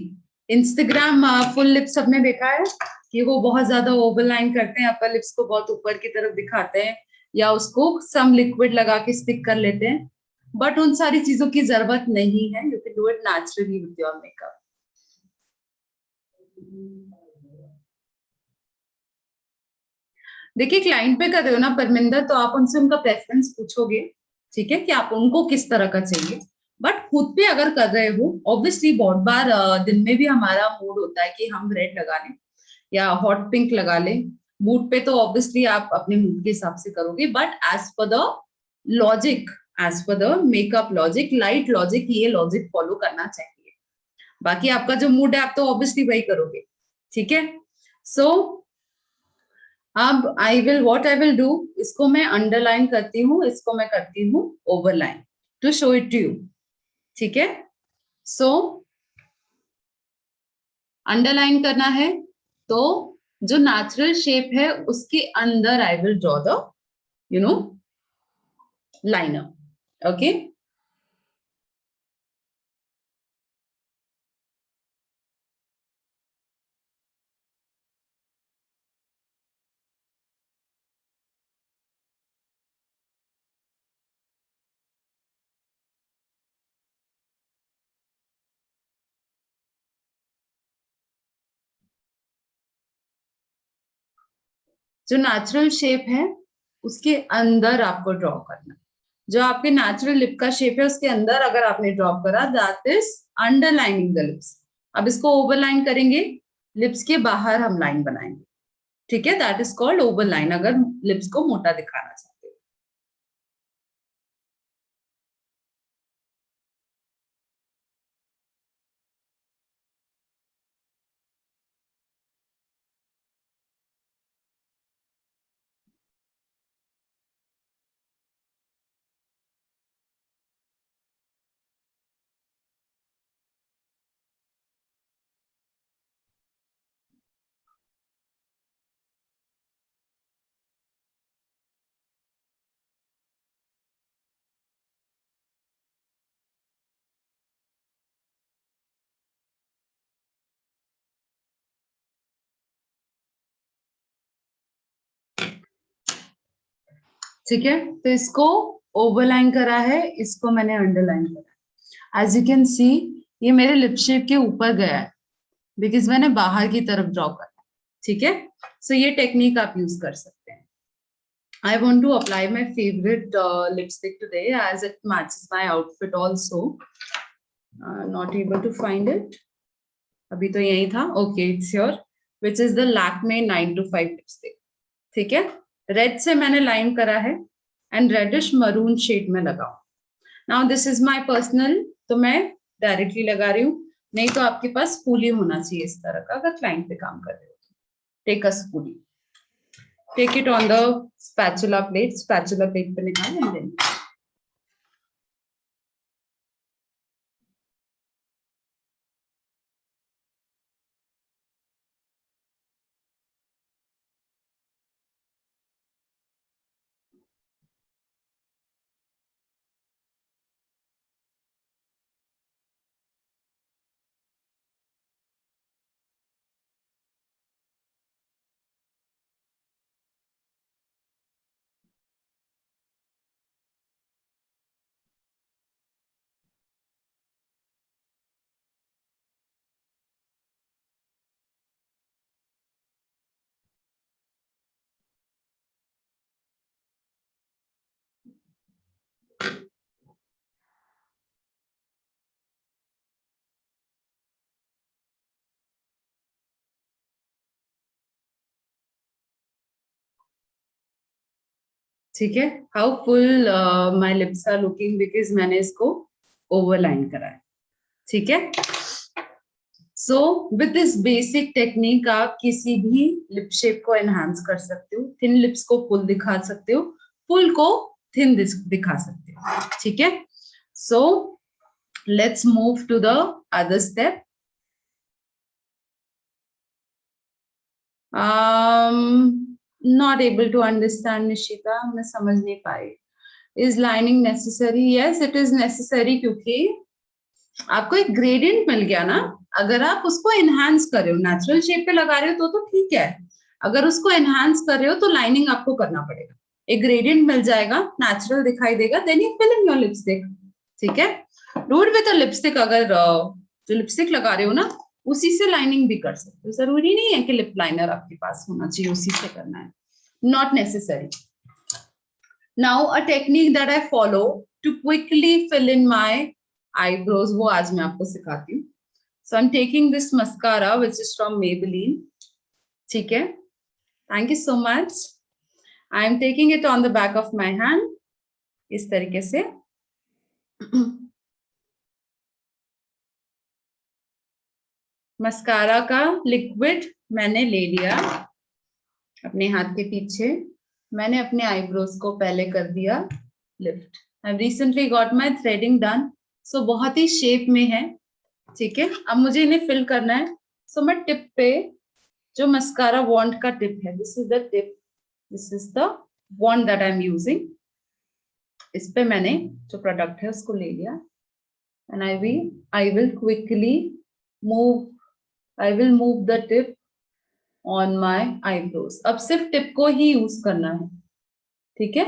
B: Instagram full lips सबने देखा है कि वो बहुत ज्यादा ओवरलाइन करते हैं, अपर लिप्स को बहुत ऊपर की तरफ दिखाते हैं, या उसको सम लिक्विड लगा के स्टिक कर लेते हैं, बट उन सारी चीजों की जरूरत नहीं है। You can do it naturally with your makeup. देखिए, क्लाइंट पे कर रहे हो ना परमिंदर, तो आप उनसे उनका प्रेफरेंस पूछोगे, ठीक है, कि आप उनको किस तरह का चाहिए। बट खुद पे अगर कर रहे हो, ऑब्वियसली बहुत बार दिन में भी हमारा मूड होता है कि हम रेड लगा लें या हॉट पिंक लगा लें, मूड पे तो ऑब्वियसली आप अपने मूड के हिसाब से करोगे, but as per the logic, as per the makeup logic, light logic, ये लॉजिक फॉलो करना चाहिए। बाकी आपका जो मूड है आप तो ऑब्वियसली वही करोगे, ठीक है। सो अब आई विल डू, इसको मैं अंडरलाइन करती हूँ, इसको मैं करती हूँ overline to show it to you, ठीक है। सो अंडरलाइन करना है तो जो नेचुरल शेप है उसके अंदर I will draw the liner, okay. जो नेचुरल शेप है उसके अंदर आपको ड्रॉ करना, जो आपके नेचुरल लिप का शेप है उसके अंदर अगर आपने ड्रॉ करा, that is underlining the lips. अब इसको ओवरलाइन करेंगे, लिप्स के बाहर हम लाइन बनाएंगे, ठीक है, दैट इज कॉल्ड ओवरलाइन, अगर लिप्स को मोटा दिखाना चाहते हो। ठीक है, तो इसको ओवरलाइन करा है, इसको मैंने अंडरलाइन करा। एज यू कैन सी ये मेरे लिप शेप के ऊपर गया है बिकॉज मैंने बाहर की तरफ ड्रॉ करा, ठीक है, सो ये टेक्निक आप यूज कर सकते हैं. I want to apply my favorite lipstick today as it matches my outfit also. Not able to find it. अभी तो यही था. Okay, it's here. Which is the Lakme 925 lipstick. ठीक है, रेड से मैंने लाइन करा है एंड रेडिश मरून शेड में लगाओ. Now this is my personal, तो मैं डायरेक्टली लगा रही हूँ. नहीं तो आपके पास स्पूली होना चाहिए इस तरह का, अगर क्लाइंट पे काम कर रहे हो. Take a spoolie, take it on the spatula plate पे निकाल एंड देन ठीक है. How full my lips are looking because मैंने इसको ओवरलाइन करा है. ठीक है, so with this basic technique आप किसी भी लिप शेप को एनहांस कर सकते हो. थिन लिप्स को फुल दिखा सकते हो, फुल को थिन दिखा सकते हो. ठीक है, so let's move to the other step. Not able to understand, Nishita, मैं समझ नहीं पाई. Is lining necessary? Yes, it is necessary क्योंकि आपको एक ग्रेडियंट मिल गया ना. अगर आप उसको एनहांस कर रहे हो, नेचुरल शेप पे लगा रहे हो तो ठीक है. अगर उसको एनहांस कर रहे हो तो लाइनिंग आपको करना पड़ेगा. एक ग्रेडियंट मिल जाएगा, नेचुरल दिखाई देगा, then you fill in your lipstick. ठीक है, do it with a lipstick. अगर जो लिपस्टिक लगा रहे हो ना, उसी से लाइनिंग भी कर सकते हो. जरूरी नहीं है कि लिप लाइनर आपके पास होना चाहिए, उसी से करना है. Not necessary. Now a technique that I follow to quickly fill in my eyebrows, वो आज मैं आपको सिखाती हूँ. So I'm taking this mascara which is from Maybelline. ठीक है, thank you so much. I am taking it on the back of my hand इस तरीके से. मस्कारा का लिक्विड मैंने ले लिया अपने हाथ के पीछे. मैंने अपने आईब्रोज को पहले कर दिया lift. I recently got my threading done, so बहुत ही शेप में है. ठीक है, अब मुझे इन्हें फिल करना है. सो मैं टिप पे जो मस्कारा वॉन्ड का टिप है, this is the tip, this is the wand that I am using. इस पे मैंने जो प्रोडक्ट है उसको ले लिया and I will quickly move the tip on my eyebrows. अब सिर्फ टिप को ही यूज करना है. ठीक है,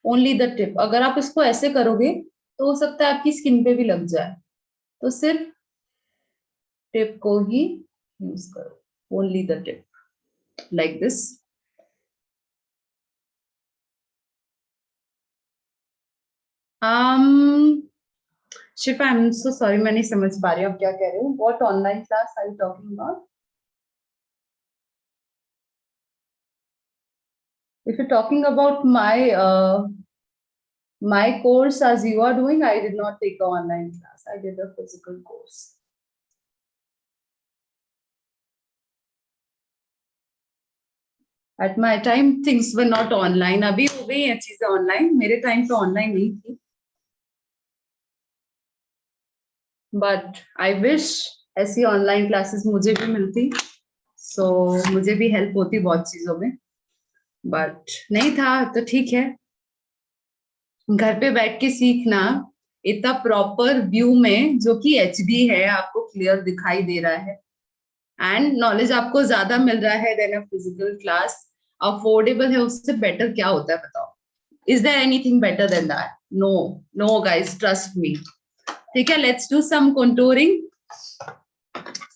B: ओनली द टिप. अगर आप इसको ऐसे करोगे तो हो सकता है आपकी स्किन पे भी लग जाए, तो सिर्फ टिप को ही यूज करो. Only the tip, like this. Shifa, I am so sorry, मैं नहीं समझ पा रही हूँ आप क्या कह रहे हो. What online class are you talking about? If you're talking about my course as you are doing, I did not take an online class. I did a physical course. At my time, things were not online. अभी हो गई हैं चीजें online. मेरे time पे online नहीं थी. But I wish ऐसी online classes मुझे भी मिलती, so मुझे भी help होती बहुत चीजों में. But नहीं था तो ठीक है. घर पे बैठ के सीखना इतना प्रॉपर व्यू में, जो कि HD है, आपको क्लियर दिखाई दे रहा है एंड नॉलेज आपको ज्यादा मिल रहा है then a physical class. Affordable है, उससे बेटर क्या होता है बताओ? Is there anything better than that? No, no guys, trust me. ठीक है, let's do some contouring.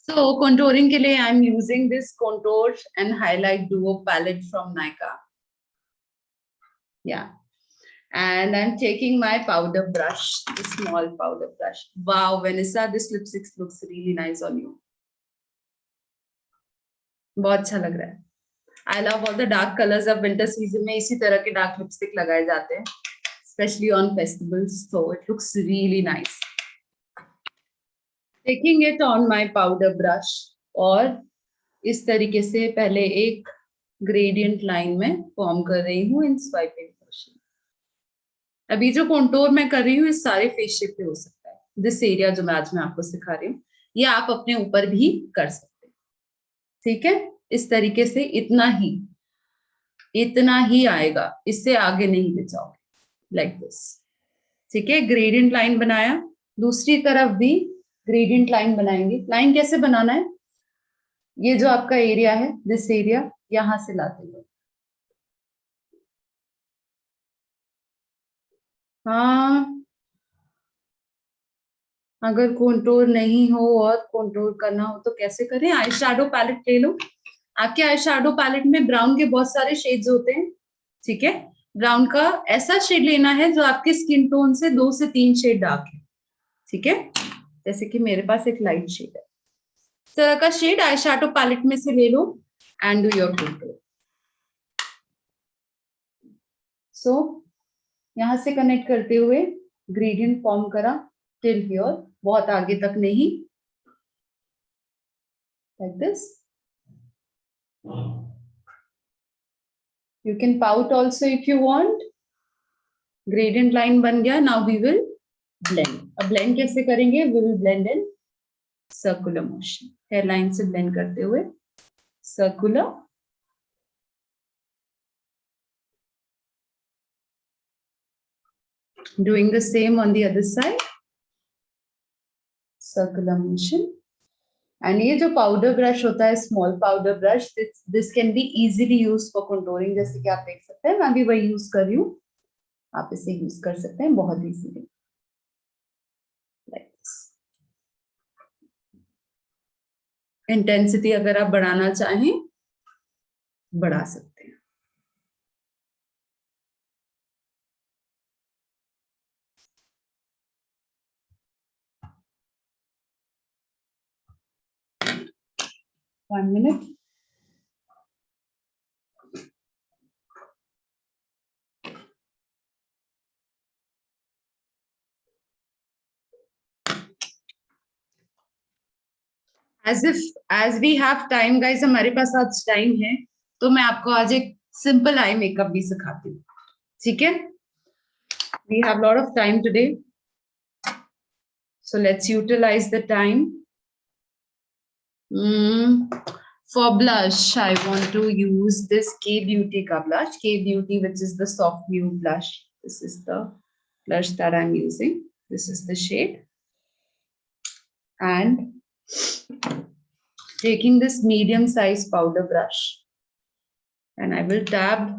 B: So contouring के लिए I'm using this contour and highlight duo palette from Nykaa. Yeah. And I'm taking my powder brush, the small powder brush. Wow, Vanessa, this lipstick looks really nice on you. बहुत अच्छा लग रहा है. I love all the dark colors of winter season में इसी तरह के dark lipstick लगाए जाते हैं, especially on festivals. So it looks really nice. Taking it on my powder brush और इस तरीके से पहले एक gradient line में फॉर्म कर रही हूँ in swiping motion. अभी जो contour मैं कर रही हूँ इस सारे फेस शेप पे हो सकता है. This area जो मैं आज आपको सिखा रही हूँ ये आप अपने ऊपर भी कर सकते हैं. ठीक है, इस तरीके से इतना ही आएगा, इससे आगे नहीं ले जाओगे. Like this. ठीक है, ग्रेडियंट लाइन बनाया, दूसरी तरफ भी ग्रेडियंट लाइन बनाएंगे. लाइन कैसे बनाना है, ये जो आपका एरिया है, दिस एरिया, यहां से लाते हुए. हाँ, अगर कंटूर नहीं हो और कंटूर करना हो तो कैसे करें. आई शैडो पैलेट ले लो. आपके आई शैडो पैलेट में ब्राउन के बहुत सारे शेड्स होते हैं. ठीक है, ब्राउन का ऐसा शेड लेना है जो आपके स्किन टोन से 2 से 3 शेड डार्क है. ठीक है, जैसे कि मेरे पास एक लाइट शेड है, इस तरह का शेड आई शैडो पैलेट में से ले लो एंड डू योर कंटूर. सो यहां से कनेक्ट करते हुए ग्रेडियंट फॉर्म करा टिल हियर, बहुत आगे तक नहीं, like this. You can pout also if you want. Gradient line बन गया. Now we will blend. अब blend कैसे करेंगे? We will blend in circular motion. Hairline से blend करते हुए circular. Doing the same on the other side. Circular motion. And ये जो powder brush होता है, small powder brush, this can be easily used for contouring. जैसे कि आप देख सकते हैं, मैं भी वही यूज कर रही हूँ. आप इसे यूज कर सकते हैं बहुत इजीली. Like this. इंटेंसिटी अगर आप बढ़ाना चाहें बढ़ा सकते हैं. One minute. As we have time, guys, हमारे पास आज टाइम है, तो मैं आपको आज एक सिंपल आई मेकअप भी सिखाती हूँ. ठीक है, we have lot of time today, so let's utilize the time. For blush, I want to use this K Beauty ka blush. K Beauty, which is the soft nude blush. This is the blush that I'm using. This is the shade. And taking this medium size powder brush, and I will dab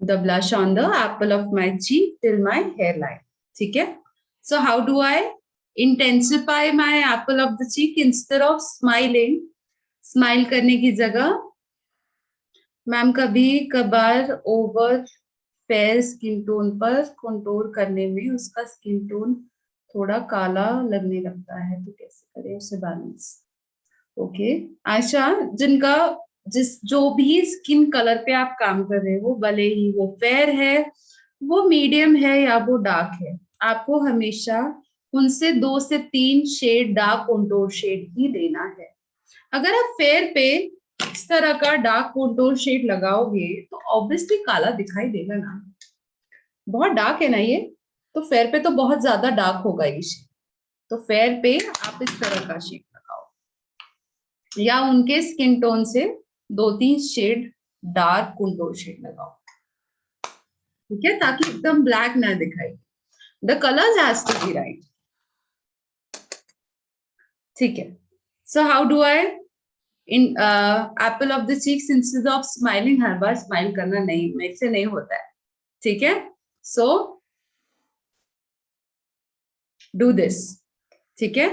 B: the blush on the apple of my cheek till my hairline. Okay, so how do I intensify my apple of the cheek? Instead of smiling, smile करने की जगह ma'am कभी कभार over fair skin tone पर contour करने में उसका skin tone थोड़ा काला लगने लगता है, तो कैसे करें उसे बैलेंस. ओके आयशा, जिनका जो भी स्किन कलर पे आप काम कर रहे हो, भले ही वो फेयर है, वो मीडियम है या वो डार्क है, आपको हमेशा उनसे 2 से 3 शेड डार्क कंटूर शेड ही देना है. अगर आप फेयर पे इस तरह का डार्क कंटूर शेड लगाओगे तो ऑब्वियसली काला दिखाई देगा ना. बहुत डार्क है ना ये, तो फेयर पे तो बहुत ज्यादा डार्क होगा ये शेड. तो फेयर पे आप इस तरह का शेड लगाओ, या उनके स्किन टोन से 2-3 शेड डार्क कंटूर शेड लगाओ. ठीक है, ताकि एकदम ब्लैक ना दिखाई. The colours has to be right. ठीक है, so how do I in apple of the cheeks instead of smiling. हर बार स्माइल करना नहीं, मेरे से नहीं होता है. ठीक है, सो डू दिस. ठीक है,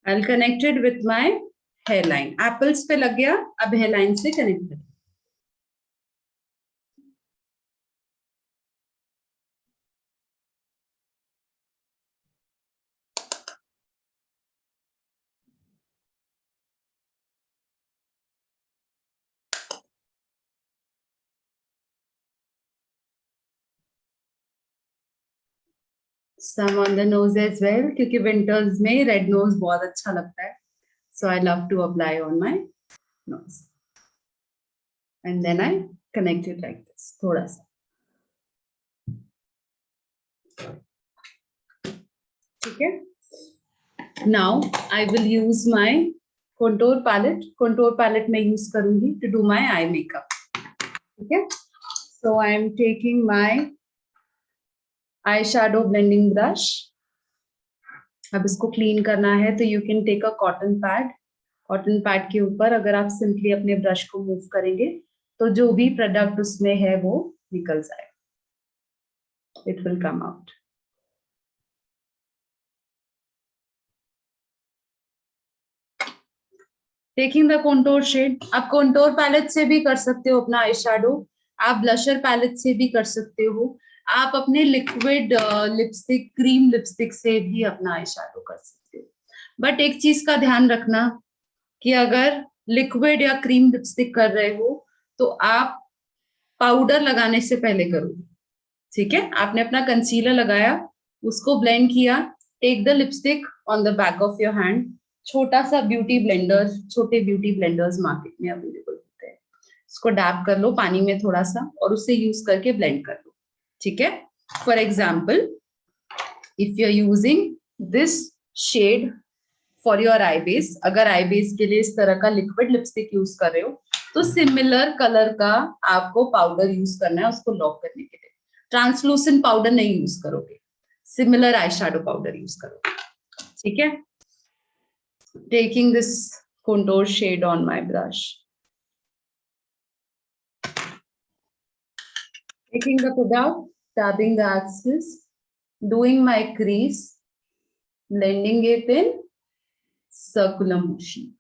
B: I will connect it with my hairline. Apples पे लग गया, अब हेयरलाइन से कनेक्ट करें. Some on the nose as well, क्योंकि winters में red nose बहुत अच्छा लगता है. So I love to apply on my nose. And then I connect it like this, थोड़ा सा. ठीक है. Now I will use my contour palette. Contour palette मैं use करूँगी to do my eye makeup. ठीक है. So I am taking my eyeshadow blending brush. अब इसको क्लीन करना है तो you can take a cotton pad. Cotton pad के ऊपर अगर आप सिंपली अपने ब्रश को मूव करेंगे तो जो भी प्रोडक्ट उसमें है वो निकल जाएगा. It will come out. Taking the contour shade. आप कंटूर पैलेट से भी कर सकते हो अपना आई शैडो. आप ब्लशर पैलेट से भी कर सकते हो. आप अपने लिक्विड लिपस्टिक, क्रीम लिपस्टिक से भी अपना आई शैडो कर सकते हो. बट एक चीज का ध्यान रखना कि अगर लिक्विड या क्रीम लिपस्टिक कर रहे हो तो आप पाउडर लगाने से पहले करो. ठीक है. आपने अपना कंसीलर लगाया, उसको ब्लेंड किया. Take the lipstick on the back of your hand. छोटा सा ब्यूटी ब्लेंडर, छोटे ब्यूटी ब्लेंडर्स मार्केट में अवेलेबल होते हैं. इसको डैब कर लो पानी में थोड़ा सा और उससे यूज करके ब्लेंड कर लो. ठीक है. For example, if you are using this shade for your eye base, अगर आई बेस के लिए इस तरह का लिक्विड लिपस्टिक यूज कर रहे हो तो सिमिलर कलर का आपको पाउडर यूज करना है उसको लॉक करने के लिए. ट्रांसलूसेंट पाउडर नहीं यूज करोगे, similar eye shadow powder use करोगे. ठीक है. Taking this contour shade on my brush. Taking the product, tapping the axis, doing my crease, blending it in circular motion.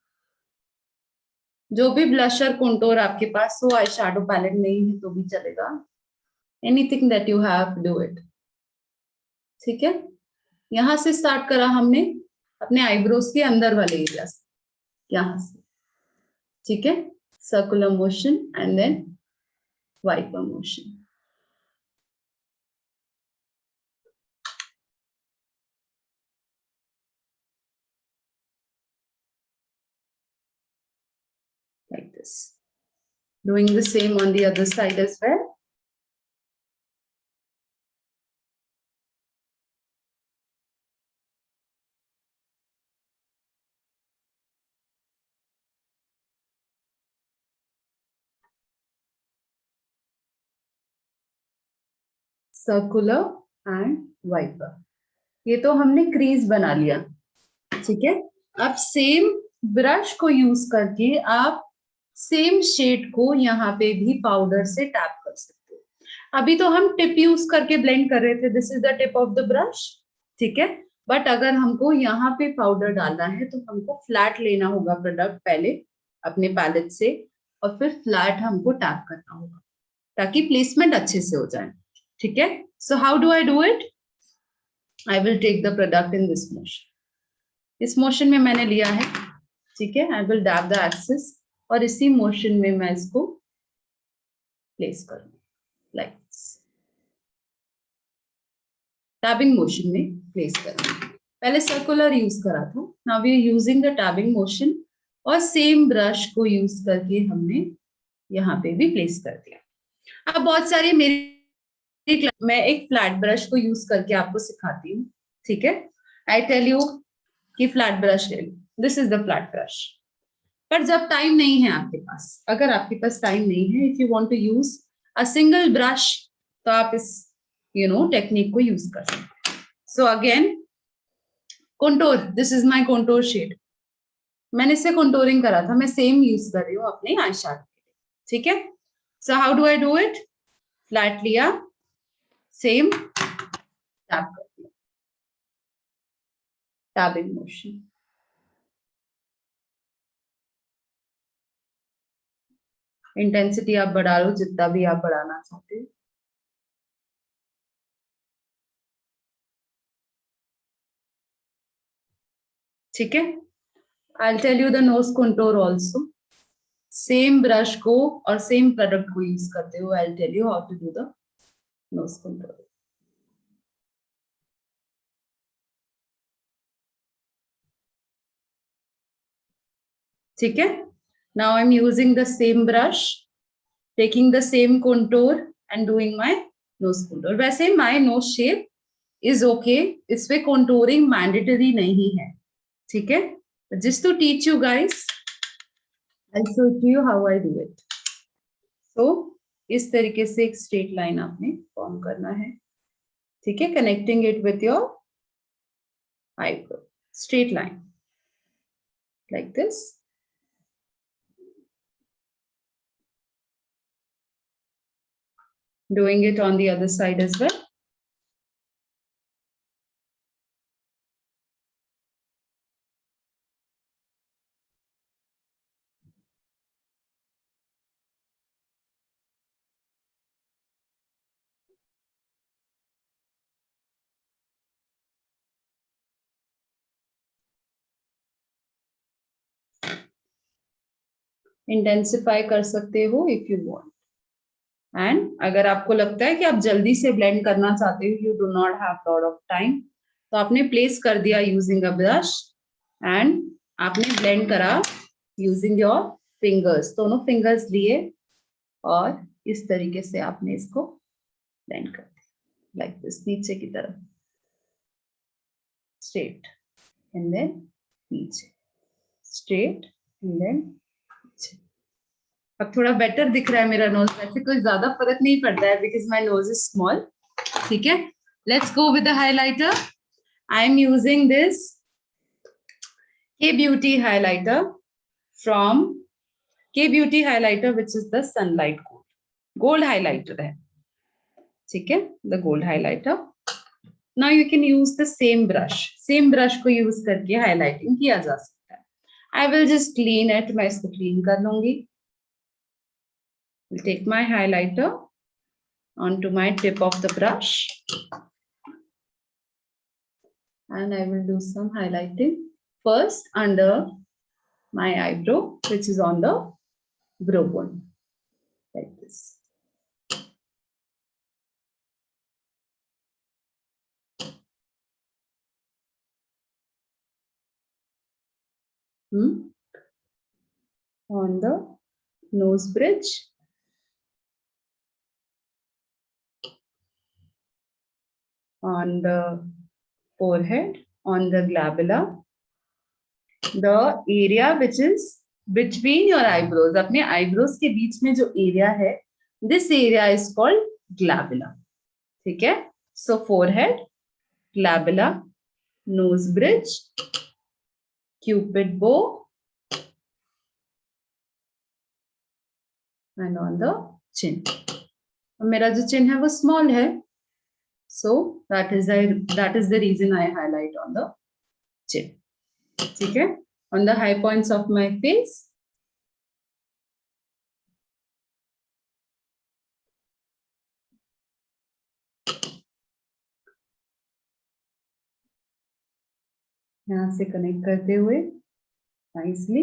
B: जो भी ब्लशर कंटूर आपके पास हो, eye shadow palette नहीं है तो भी चलेगा. Anything that you have, do it. ठीक है. यहां से स्टार्ट करा हमने अपने आईब्रोज के अंदर वाले एरिया से, यहां से. ठीक है. Circular motion and then wiper motion. Like this. Doing the same on the other side as well. Circular and wiper. ये तो हमने क्रीज बना लिया. ठीक है. अब सेम ब्रश को यूज करके आप सेम शेड को यहाँ पे भी पाउडर से टैप कर सकते हो. अभी तो हम टिप यूज करके ब्लेंड कर रहे थे. This is the tip of the brush. ठीक है. बट अगर हमको यहाँ पे पाउडर डालना है तो हमको फ्लैट लेना होगा प्रोडक्ट पहले अपने पैलेट से और फिर फ्लैट हमको टैप करना होगा ताकि प्लेसमेंट अच्छे से हो जाए. ठीक है. So how do I do it? I will take the product in this motion. इस मोशन में मैंने लिया है. ठीक है. I will dab the excess और इसी मोशन में मैं इसको प्लेस करूंगी लाइक दिस. टैबिंग मोशन में प्लेस करूंगी. पहले सर्कुलर यूज करा था. Now we are using the dabbing motion और सेम ब्रश को यूज करके हमने यहाँ पे भी प्लेस कर दिया. अब बहुत सारी मैं एक फ्लैट ब्रश को यूज करके आपको सिखाती हूँ. ठीक है. आई टेल यू कि फ्लैट ब्रश ले लो. This is the flat brush. पर जब टाइम नहीं है आपके पास, अगर आपके पास टाइम नहीं है, if you want to use a single brush तो आप इस टेक्निक को यूज कर सकते हैं. So again contour. This is my contour shade. मैंने इससे कंटूरिंग करा था. मैं सेम यूज कर रही हूँ अपने आई शैडो के लिए. ठीक है. So how do I do it? Flat लिया, सेम टैप कर दिया, टैबिंग मोशन. इंटेंसिटी आप बढ़ा लो जितना भी आप बढ़ाना चाहते हो. ठीक है. I'll tell you the nose contour also. Same brush को और सेम प्रोडक्ट को यूज करते हुए I'll tell you how to do the nose contour. ठीक है. Now I'm using the same brush, taking the same contour and doing my nose contour. वैसे my nose shape is okay. इसमें contouring mandatory नहीं है. ठीक है. Just to teach you guys, I'll show to you how I do it. So इस तरीके से एक स्ट्रेट लाइन आपने फॉर्म करना है. ठीक है. Connecting it with your eyebrow. Straight line like this. Doing it on the other side as well. Intensify कर सकते हो इफ यू वांट. एंड अगर आपको लगता है कि आप जल्दी से ब्लेंड करना चाहते हो, you do not have lot of time, तो आपने प्लेस कर दिया यूजिंग अ ब्रश एंड आपने ब्लेंड करा यूजिंग योर फिंगर्स. दोनों फिंगर्स लिए और इस तरीके से आपने इसको ब्लेंड कर दिया लाइक दिस, नीचे की तरफ स्ट्रेट एंड देन नीचे, स्ट्रेट एंड देन नीचे. अब थोड़ा बेटर दिख रहा है मेरा नोज. वैसे कोई ज्यादा फर्क नहीं पड़ता है because my nose is small. ठीक है. Let's go with the highlighter. I am using this के ब्यूटी हाइलाइटर फ्रॉम के beauty highlighter which is the sunlight gold. Gold highlighter है. ठीक है. The gold highlighter. Now you can use the same brush. Same brush को use करके highlighting किया जा सकता है. I will just clean it. मैं इसको क्लीन कर लूंगी. I'll take my highlighter onto my tip of the brush and I will do some highlighting first under my eyebrow, which is on the brow bone, like this. On the nose bridge, on the forehead, on the glabella, the area which is between your eyebrows. अपने eyebrows के बीच में जो area है, this area is called glabella. ठीक है. So forehead, glabella, nose bridge, cupid bow, and on the chin. मेरा जो chin है वो small है, so that is the reason I highlight on the chin. ठीक है. On the high points of my face, यहाँ से कनेक्ट करते हुए nicely.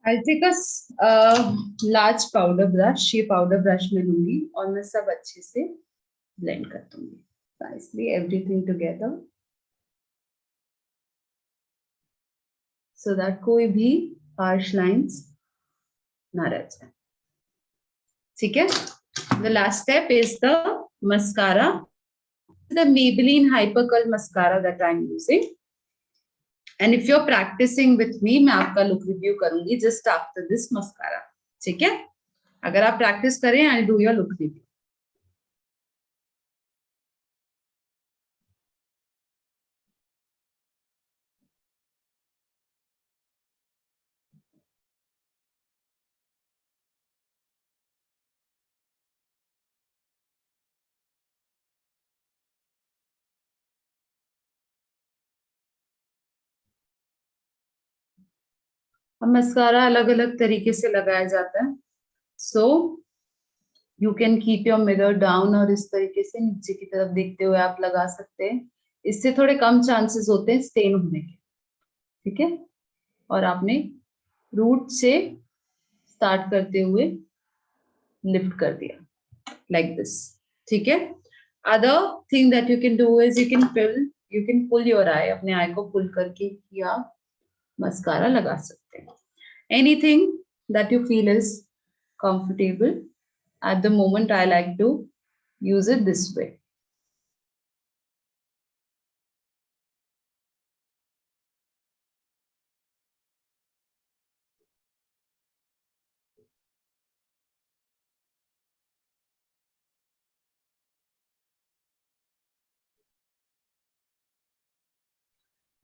B: I'll take a large powder brush. ये powder brush में लूंगी और मैं सब अच्छे से blend कर दूंगी nicely everything together, so that कोई भी harsh lines ना रह जाए. ठीक है. The last step is the mascara. The Maybelline Hyper Curl mascara that I'm using. And if you're practicing with me, मैं आपका look review करूंगी just after this mascara. ठीक है. अगर आप practice करें, I'll do your look review. अब mascara अलग अलग तरीके से लगाया जाता है. सो you can keep your mirror down और इस तरीके से नीचे की तरफ देखते हुए आप लगा सकते हैं. इससे थोड़े कम चांसेस होते हैं स्टेन होने के. ठीक है. और आपने रूट से स्टार्ट करते हुए लिफ्ट कर दिया लाइक दिस. ठीक है. Other thing that you can do is you can pull your eye. अपने आई को पुल करके ही आप मस्कारा लगा सकते हैं. Anything that you feel is comfortable. At the moment, I like to use it this way.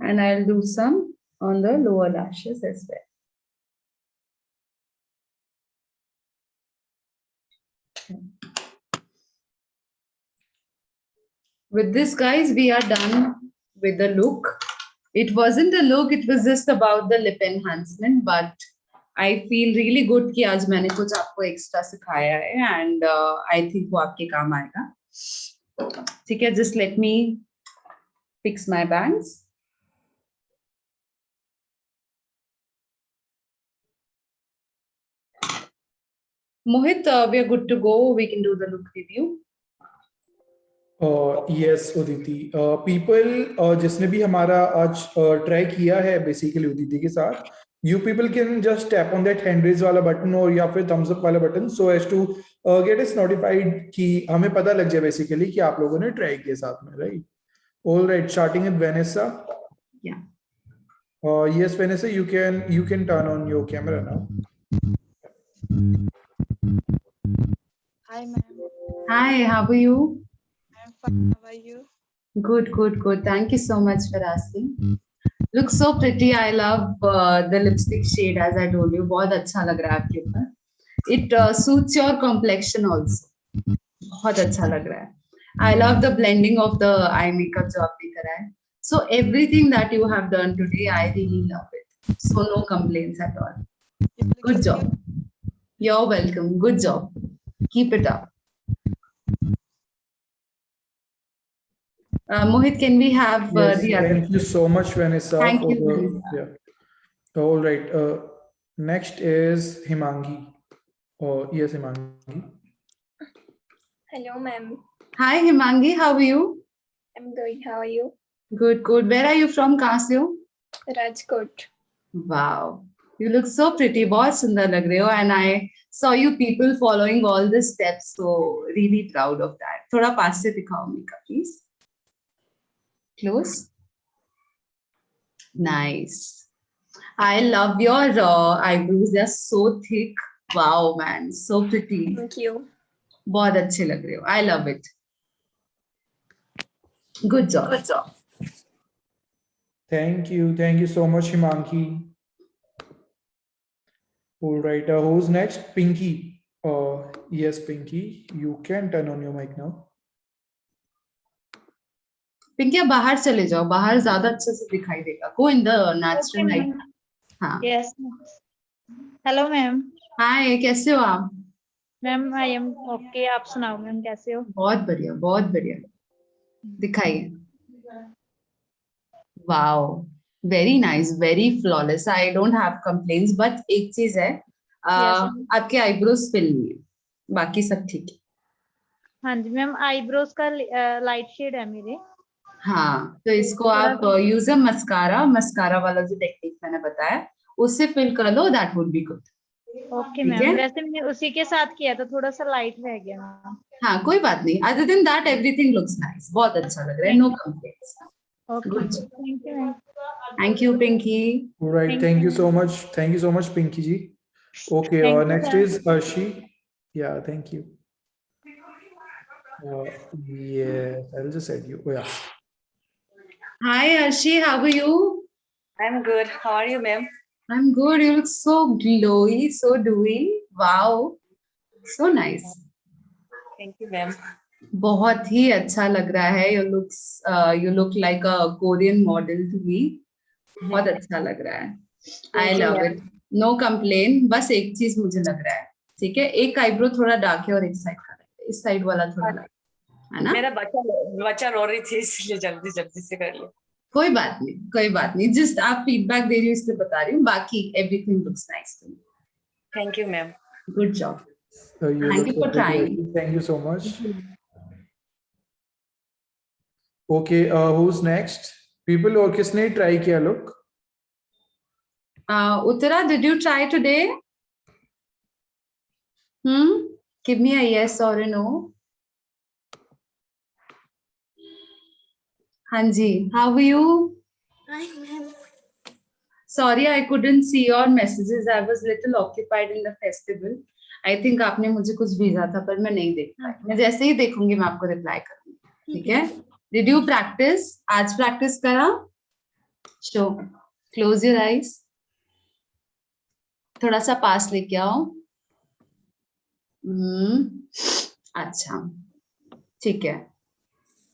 B: And I'll do some on the lower lashes as well. With this, guys, we are done with the look. It wasn't a look, it was just about the lip enhancement, but I feel really good कि आज मैंने कुछ आपको extra सिखाया है and I think वो आपके काम आएगा. ठीक है, just let me fix my bangs. Mohit, we are good to go. We can do the look review.
A: Yes, Uditi. People जिसने भी हमारा आज ट्राई किया है बेसिकली उदिति के साथ, you people can just tap on that hand raise वाला button और या फिर thumbs up वाला button so as to get us notified कि हमें पता लग जाए बेसिकली कि आप लोगों ने ट्राई किया साथ में, right? All right, starting with Vanessa.
B: Yeah.
A: Yes, Vanessa, you can turn on your camera now.
C: Hi, ma'am.
B: Hi, how are you?
C: I'm fine. How are you?
B: Good, good, good. Thank you so much for asking. Looks so pretty. I love the lipstick shade, as I told you. बहुत अच्छा लग रहा है आपके ऊपर. It suits your complexion also. बहुत अच्छा लग रहा है. I love the blending of the eye makeup जो आपने करा है. So everything that you have done today, I really love it. So no complaints at all.
C: You look
B: Good
C: so
B: job. You're welcome. Good job. Keep it up. Mohit, can we have
A: Yes,
B: the other?
A: thank you so much, Vanessa.
B: Thank
A: for
B: you,
A: the,
B: Vanessa.
A: yeah. All right. Next is Himangi. Yes, Himangi.
D: Hello, ma'am.
B: Hi, Himangi. How are you?
D: I'm good. How are you?
B: Good, good. Where are you from, Kasio?
D: Rajkot.
B: Wow. You look so pretty. बहुत सुंदर लग रहे हो. And I saw you people following all the steps. So really proud of that. थोड़ा पास से दिखाओ makeup, please. Close. Nice. I love your eyebrows. They're so thick. Wow, man. So pretty.
D: Thank you.
B: बहुत अच्छे लग रहे हो. I love it. Good job. Good job.
A: Thank you so much, Himangi. All right. Who's next? Pinky. Yes, Pinky. You can turn on your mic now.
B: Pinky आप बाहर चले जाओ. बाहर ज्यादा अच्छे से दिखाई देगा. Go in the natural
E: Okay,
B: light.
E: ma'am.
B: हाँ.
E: Yes. Hello, ma'am.
B: Hi, कैसे हो आप?
E: Ma'am, I am okay. आप सुनाओ मैम कैसे हो?
B: बहुत बढ़िया, बहुत बढ़िया. दिखाइए. Wow, very nice, very flawless. I don't have complaints, but एक चीज है.
E: Yes,
B: आपके eyebrows fill नहीं है. बाकी सब ठीक है.
E: हाँ जी मैम, आईब्रोज का लाइट शेड है मेरे.
B: हाँ, तो इसको आप यूज अ मस्कारा वाला जो टेक्निक मैंने बताया उससे फिल कर लो. That would be good.
E: Okay
B: ठीक है?
E: मैम, वैसे मैंने उसी के साथ किया था, थोड़ा सा लाइट रह गया मैम.
B: हाँ, कोई बात नहीं. Other than that everything looks nice. बहुत अच्छा लग रहा है. No complaints.
E: Okay,
B: Good.
E: Thank you ma'am.
B: Thank you Pinky.
A: All right.
E: Thank you.
A: Thank you so much, Pinky ji. Okay.
E: Thank you,
A: Next
E: sir.
A: is Arshi. Yeah. Thank you. Yes, I'll just add you. Oh, yeah.
B: Hi Arshi, how are you?
F: I'm good. How are you, ma'am?
B: I'm good. You look so glowy, so dewy. Wow, so nice.
F: Thank you, ma'am.
B: बहुत ही अच्छा लग रहा है. You look like a Korean model to me. बहुत अच्छा लग रहा है. I
F: Thank you,
B: love
F: ma'am.
B: it. No complain, बस एक चीज मुझे लग रहा है, ठीक है, एक आईब्रो थोड़ा डार्क है और एक साइड का है, इस साइड वाला थोड़ा लाइट है ना।
F: मेरा बच्चा रो रही थी इसलिए जल्दी जल्दी से कर लिया।
B: कोई बात नहीं, कोई बात नहीं, जस्ट आप फीडबैक दे रही हो इसलिए बता रही हूँ, बाकी everything looks nice to me.
F: Thank you ma'am.
B: Good job,
A: You
B: thank
A: look
B: you
A: so
B: for
A: pretty.
B: Trying.
A: Thank you so much. Okay, who's next? People और किसने try किया look?
B: Uttara, did you try today? Give me a yes or a no. Hanji, how are you?
D: Hi, ma'am.
B: Sorry, I couldn't see your messages. I was little occupied in the festival. I think आपने मुझे कुछ भेजा था पर मैं नहीं देख पाई। मैं जैसे ही देखूंगी मैं आपको रिप्लाई करूंगी, ठीक है? Did you practice? आज practice करा? Show. Close your eyes. थोड़ा सा पास लेके आओ। अच्छा, ठीक है।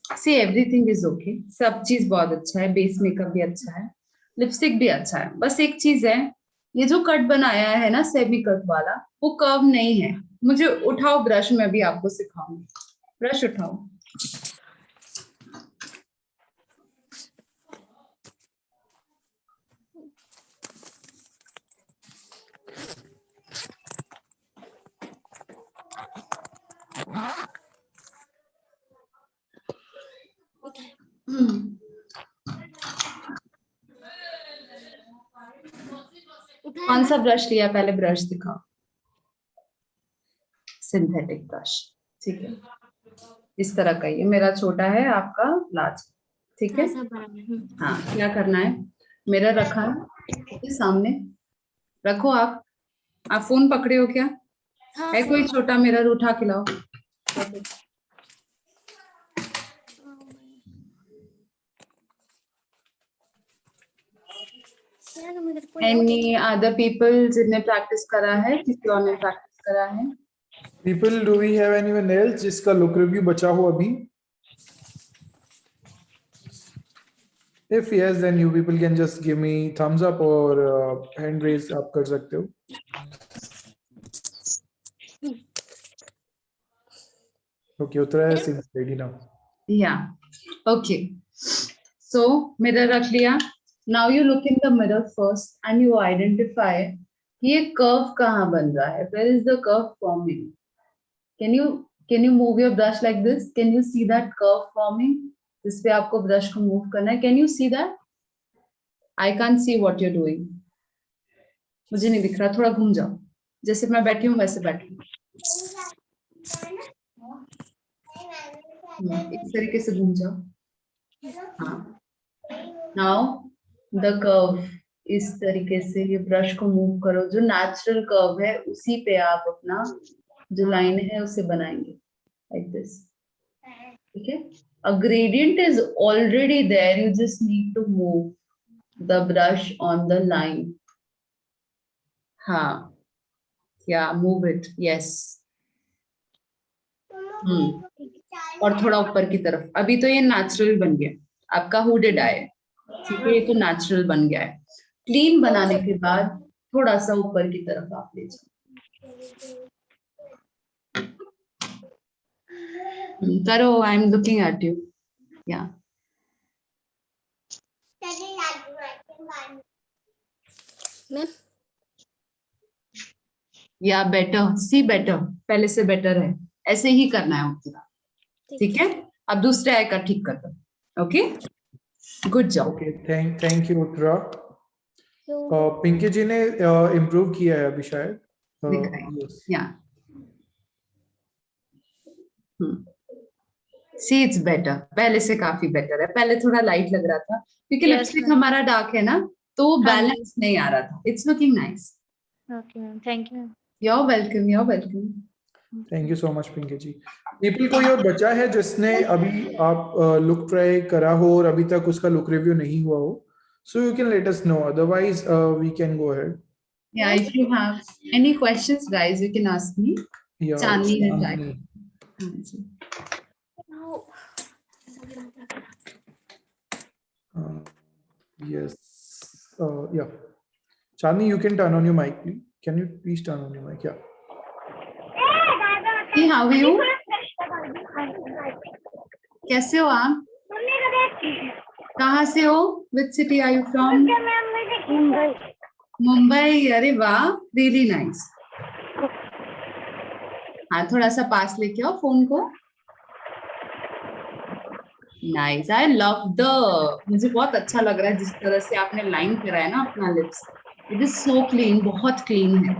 B: See, everything is okay. सब चीज बहुत अच्छा है, बेस मेकअप भी अच्छा है, लिपस्टिक भी अच्छा है। बस एक चीज है, ये जो कट बनाया है ना सेमी कट वाला, वो कर्व नहीं है। मुझे उठाओ ब्रश, मैं भी आपको सिखाऊंगी। ब्रश उठाओ। कौन सा ब्रश लिया, पहले ब्रश दिखाओ। सिंथेटिक ब्रश, ठीक है, इस तरह का। ये मेरा छोटा है, आपका लार्ज, ठीक है। हाँ, क्या करना है, मिरर रखा है सामने, रखो। आप फोन पकड़े हो क्या? है कोई छोटा मिरर, उठा के लाओ। एनी अदर पीपल जिनने प्रैक्टिस करा है, किसी और ने प्रैक्टिस करा है?
A: People, do we have anyone else जिसका look review बचा हो अभी? If yes, then you people can just give me thumbs up or hand raise आप कर सकते हो। Okay, Uttara seems ready now.
B: Yeah, okay. So mirror रख लिया। Now you look in the mirror first and you identify ये curve कहाँ बन रहा है? Where is the curve forming? Can you move your brush like this? Can you see that curve forming? जिस पे आपको brush को move करना है। Can you see that? I can't see what you're doing. मुझे नहीं दिख रहा, थोड़ा घूम जाओ, जैसे मैं बैठी हूँ वैसे बैठी। इस तरीके से घूम जाओ। हाँ, नाउ द कर्व, इस तरीके से ये ब्रश को मूव करो, जो नेचुरल कर्व है उसी पे आप अपना जो लाइन है उसे बनाएंगे, लाइक दिस, ठीक है। A gradient is already there, you just need to move the brush on the line. हाँ, या मूव इट, यस। और थोड़ा ऊपर की तरफ। अभी तो ये नेचुरल बन गया आपका हुडेड आई, ठीक है, ये तो नेचुरल बन गया है। क्लीन बनाने के बाद थोड़ा सा ऊपर की तरफ आप ले जाओ। करो, I am looking at you. या या बेटर, सी बेटर, पहले से बेटर है, ऐसे ही करना है पूरा, ठीक है। अब दूसरे आई का ठीक कर दो। Okay, good job.
A: Okay, thank you Uttara. Pinky ji ने इम्प्रूव किया है अभी शायद। Yes.
B: या सी इट्स बेटर, पहले से काफी बेटर है। पहले थोड़ा लाइट लग रहा था क्योंकि
E: Yes,
B: लिपस्टिक
E: ma'am.
B: हमारा डार्क है ना, तो
E: हाँ जी।
B: बैलेंस नहीं आ रहा था। It's looking nice.
E: Okay, ma'am. Thank you, ma'am.
B: You're welcome, you're welcome.
A: Thank you so much Pinky ji. People कोई और बचा है जिसने अभी आप लुक ट्राई करा हो और अभी तक उसका लुक रिव्यू नहीं हुआ हो? So you can let us know, otherwise we can go ahead.
B: Yeah, if you have any questions, guys, you can ask me.
A: या
B: Chandni ने try. हाँ जी।
A: यस, या Chandni, you can turn on your mic, please. Can you please turn on your mic? Yeah.
B: Hey, how are you? कैसे हो आप? कहाँ से हो? Which city are you from? Mumbai. अरे वाह, really nice. हाँ, थोड़ा सा पास लेके आओ फोन को. Nice. I love the. मुझे बहुत अच्छा लग रहा है जिस तरह से आपने लाइन करा है ना अपना lips. It is so clean, बहुत clean है.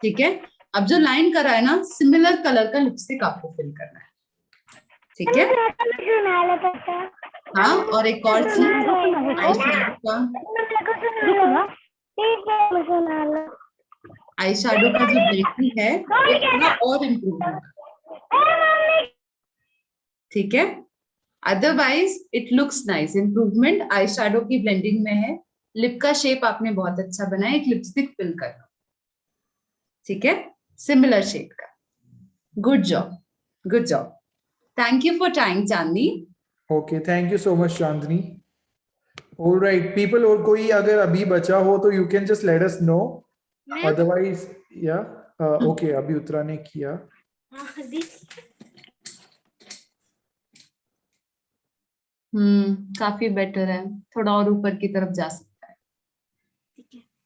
B: ठीक है. अब जो लाइन करा है ना, सिमिलर कलर का लिपस्टिक आपको फिल करना है. ठीक है. हाँ, और एक और चीज आई शैडो का जो ब्लेंडिंग है वो थोड़ा और इम्प्रूव होगा. ठीक है. Otherwise it looks nice. Improvement eye shadow की ब्लेंडिंग में है. लिप का शेप आपने बहुत अच्छा बनाया. एक लिपस्टिक फिल करना. ठीक है. सिमिलर शेड का. Good job, good job. Thank you for time Chandni.
A: Okay, thank you so much, Chandni. All right, people, और कोई अगर अभी बचा हो तो you can just let us know. Otherwise, yeah. Okay, अभी उत्तरा ने किया.
B: काफी बेटर है. थोड़ा और ऊपर की तरफ जा सकता है.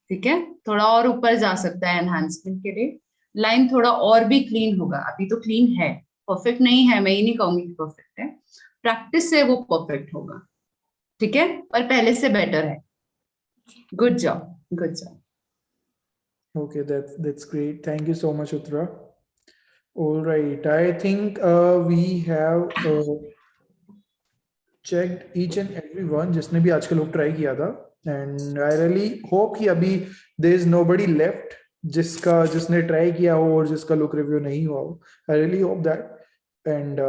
B: ठीक है. थोड़ा और ऊपर जा सकता है एनहांसमेंट के लिए. लाइन थोड़ा और भी क्लीन होगा. अभी तो क्लीन है, परफेक्ट नहीं है. मैं ये नहीं कहूंगी कि परफेक्ट है. प्रैक्टिस से वो परफेक्ट होगा. ठीक है. पर पहले से बेटर है. Good job, good job.
A: Okay, that's great. Thank you so much, Uttara. All right, I think we have checked each and every one जिसने भी आज का look try किया था, and I really hope कि अभी there is nobody left जिसने try किया हो और जिसका look review नहीं हुआ हो. I really hope that. And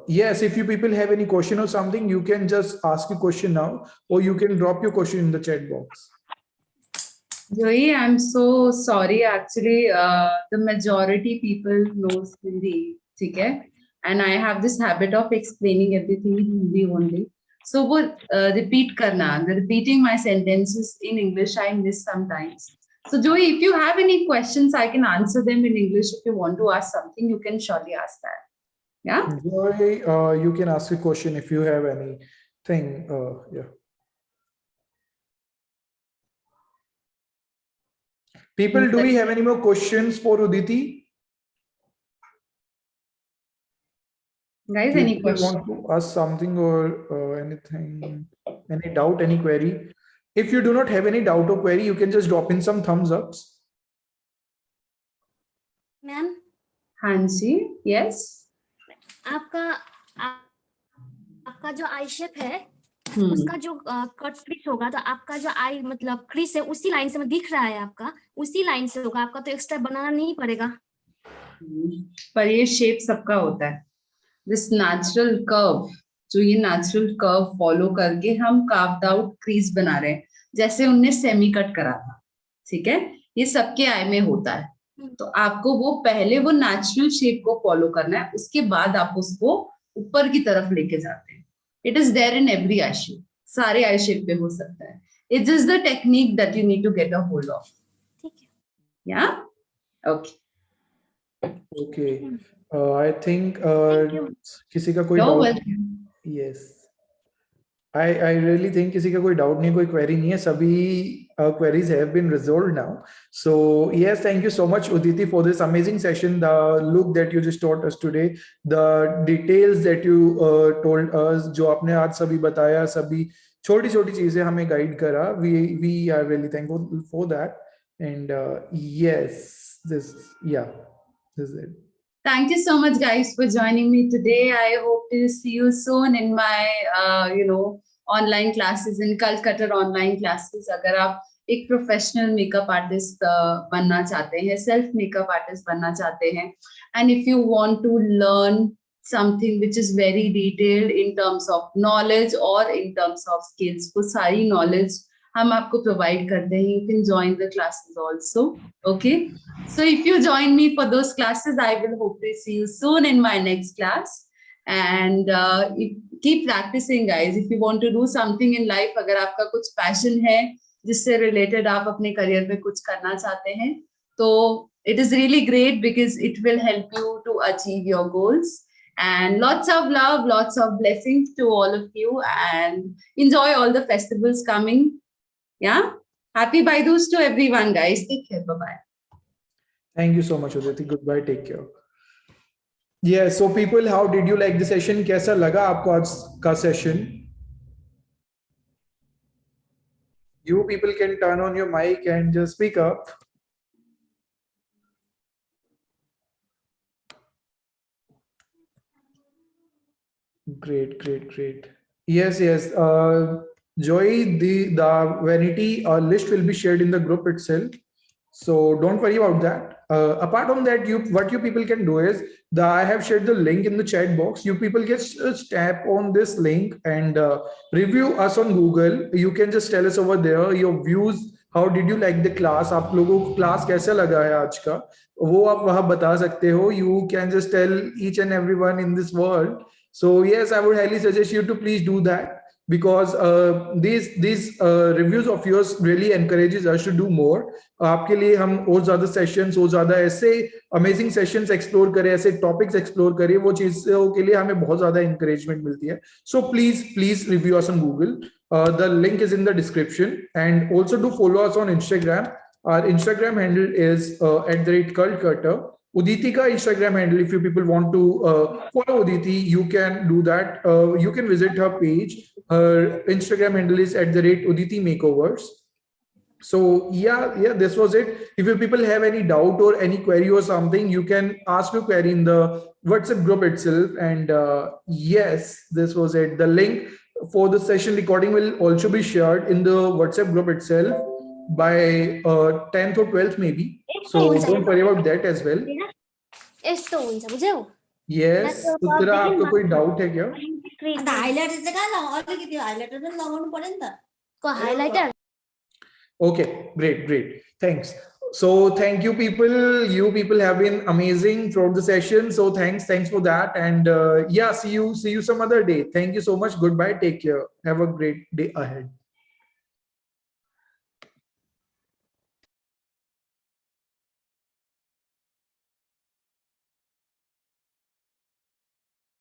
A: yes, if you people have any question or something, you can just ask a question now, or you can drop your question in the chat box.
B: Joey, I'm so sorry. Actually, the majority people knows Hindi, ठीक है? And I have this habit of explaining everything in Hindi only. So वो repeat करना. The repeating my sentences in English I miss sometimes. So Joey, if you have any questions, I can answer them in English. If you want to ask something, you can surely ask that. Yeah.
A: Joy, you can ask a question if you have anything. Yeah. People, do we have any more questions for Uditi?
B: Guys,
A: Do
B: any
A: people
B: question?
A: want to ask something or anything, any doubt, any query? If you do not have any doubt or query, you can just drop in some thumbs ups.
G: Ma'am,
B: हाँ जी. Yes.
G: आपका जो आई shape है उसका जो cut crease होगा, तो आपका जो आई मतलब क्रीज है उसी लाइन से में दिख रहा है. आपका उसी लाइन से होगा. आपका तो एक्स्ट्रा बनाना नहीं पड़ेगा.
B: पर ये शेप सबका होता है. दिस नेचुरल कर्व, जो ये नेचुरल कर्व फॉलो करके हम कार्व्ड आउट क्रीज बना रहे हैं, जैसे उनने सेमी कट करा था. ठीक है. ये सबके आई में होता है. तो आपको वो पहले वो नेचुरल शेप को फॉलो करना है, उसके बाद आप उसको ऊपर की तरफ लेके जाते हैं. It is there in every eye shape. सारे आई शेप पे हो सकता है. It is the technique that you need to get a hold of.
G: ठीक है.
B: या ओके.
A: Okay. I think किसी का कोई
B: You're
A: doubt?
B: welcome.
A: Yes. I really think किसी का कोई doubt नहीं, कोई query नहीं है. सभी queries have been resolved now. So yes, thank you so much, Uditi, for this amazing session. The look that you just taught us today, the details that you told us, जो आपने आज सभी बताया, सभी छोटी-छोटी चीजें हमें guide करा. We are really thankful for that. And yes, this is it.
B: Thank you so much, guys, for joining me today. I hope to see you soon in my, online classes, in Calcutta online classes. अगर आप एक professional makeup artist बनना चाहते हैं, self makeup artist बनना चाहते हैं, and if you want to learn something which is very detailed in terms of knowledge or in terms of skills, वो सारी knowledge हम आपको प्रोवाइड करते हैं. You can join the classes also. Okay. So if you join me for those classes, I will hope to see you soon in my next class. And keep practicing, guys. If you want to do something in life, अगर आपका कुछ passion है जिससे related आप अपने career में कुछ करना चाहते हैं, तो it is really great because it will help you to achieve your goals. And lots of love, lots of blessings to all of you, and enjoy all the festivals coming. Yeah, happy Bhai Dooj to everyone, guys. Take care. Bye bye.
A: Thank you so much, Uditi. Goodbye. Take care. Yeah. So, people, how did you like the session? कैसा लगा आपको आज का session? You people can turn on your mic and just speak up. Great, great, great. Yes, yes. Joy, the vanity list will be shared in the group itself. So don't worry about that. Apart from that, what you people can do is I have shared the link in the chat box. You people just tap on this link and review us on Google. You can just tell us over there your views. How did you like the class? आप लोगों को class कैसा लगा है आज का? वो आप वहाँ बता सकते हो. You can just tell each and everyone in this world. So yes, I would highly suggest you to please do that, because these reviews of yours really encourages us to do more. आपके लिए हम और ज़्यादा sessions, और ज़्यादा ऐसे amazing sessions explore करें, ऐसे topics explore करें, वो चीज़ों के लिए हमें बहुत ज़्यादा encouragement मिलती है. So please review us on Google. The link is in the description, and also do follow us on Instagram. Our Instagram handle is @cultcutter. Uditi ka Instagram handle, if you people want to follow Uditi, you can do that. You can visit her page. Her Instagram handle is @Uditi Makeovers. So yeah, this was it. If you people have any doubt or any query or something, you can ask your query in the WhatsApp group itself. And yes, this was it. The link for the session recording will also be shared in the WhatsApp group itself by 10th or 12th maybe. So don't worry about that as well.
G: यस्तो हुन्छ बुझ्यौ?
A: Yes. Uttara आपको कोई doubt है क्या?
H: अन्त highlighter चाहिँ कहाँ लगाउँ? अलिकति हाइलाइटर पनि लगाउनु पर्यो नि त.
G: को highlighter?
A: Okay, great. Thanks. So thank you people. You people have been amazing throughout the session. So thanks for that. And yeah, see you some other day. Thank you so much. Goodbye. Take care. Have a great day ahead.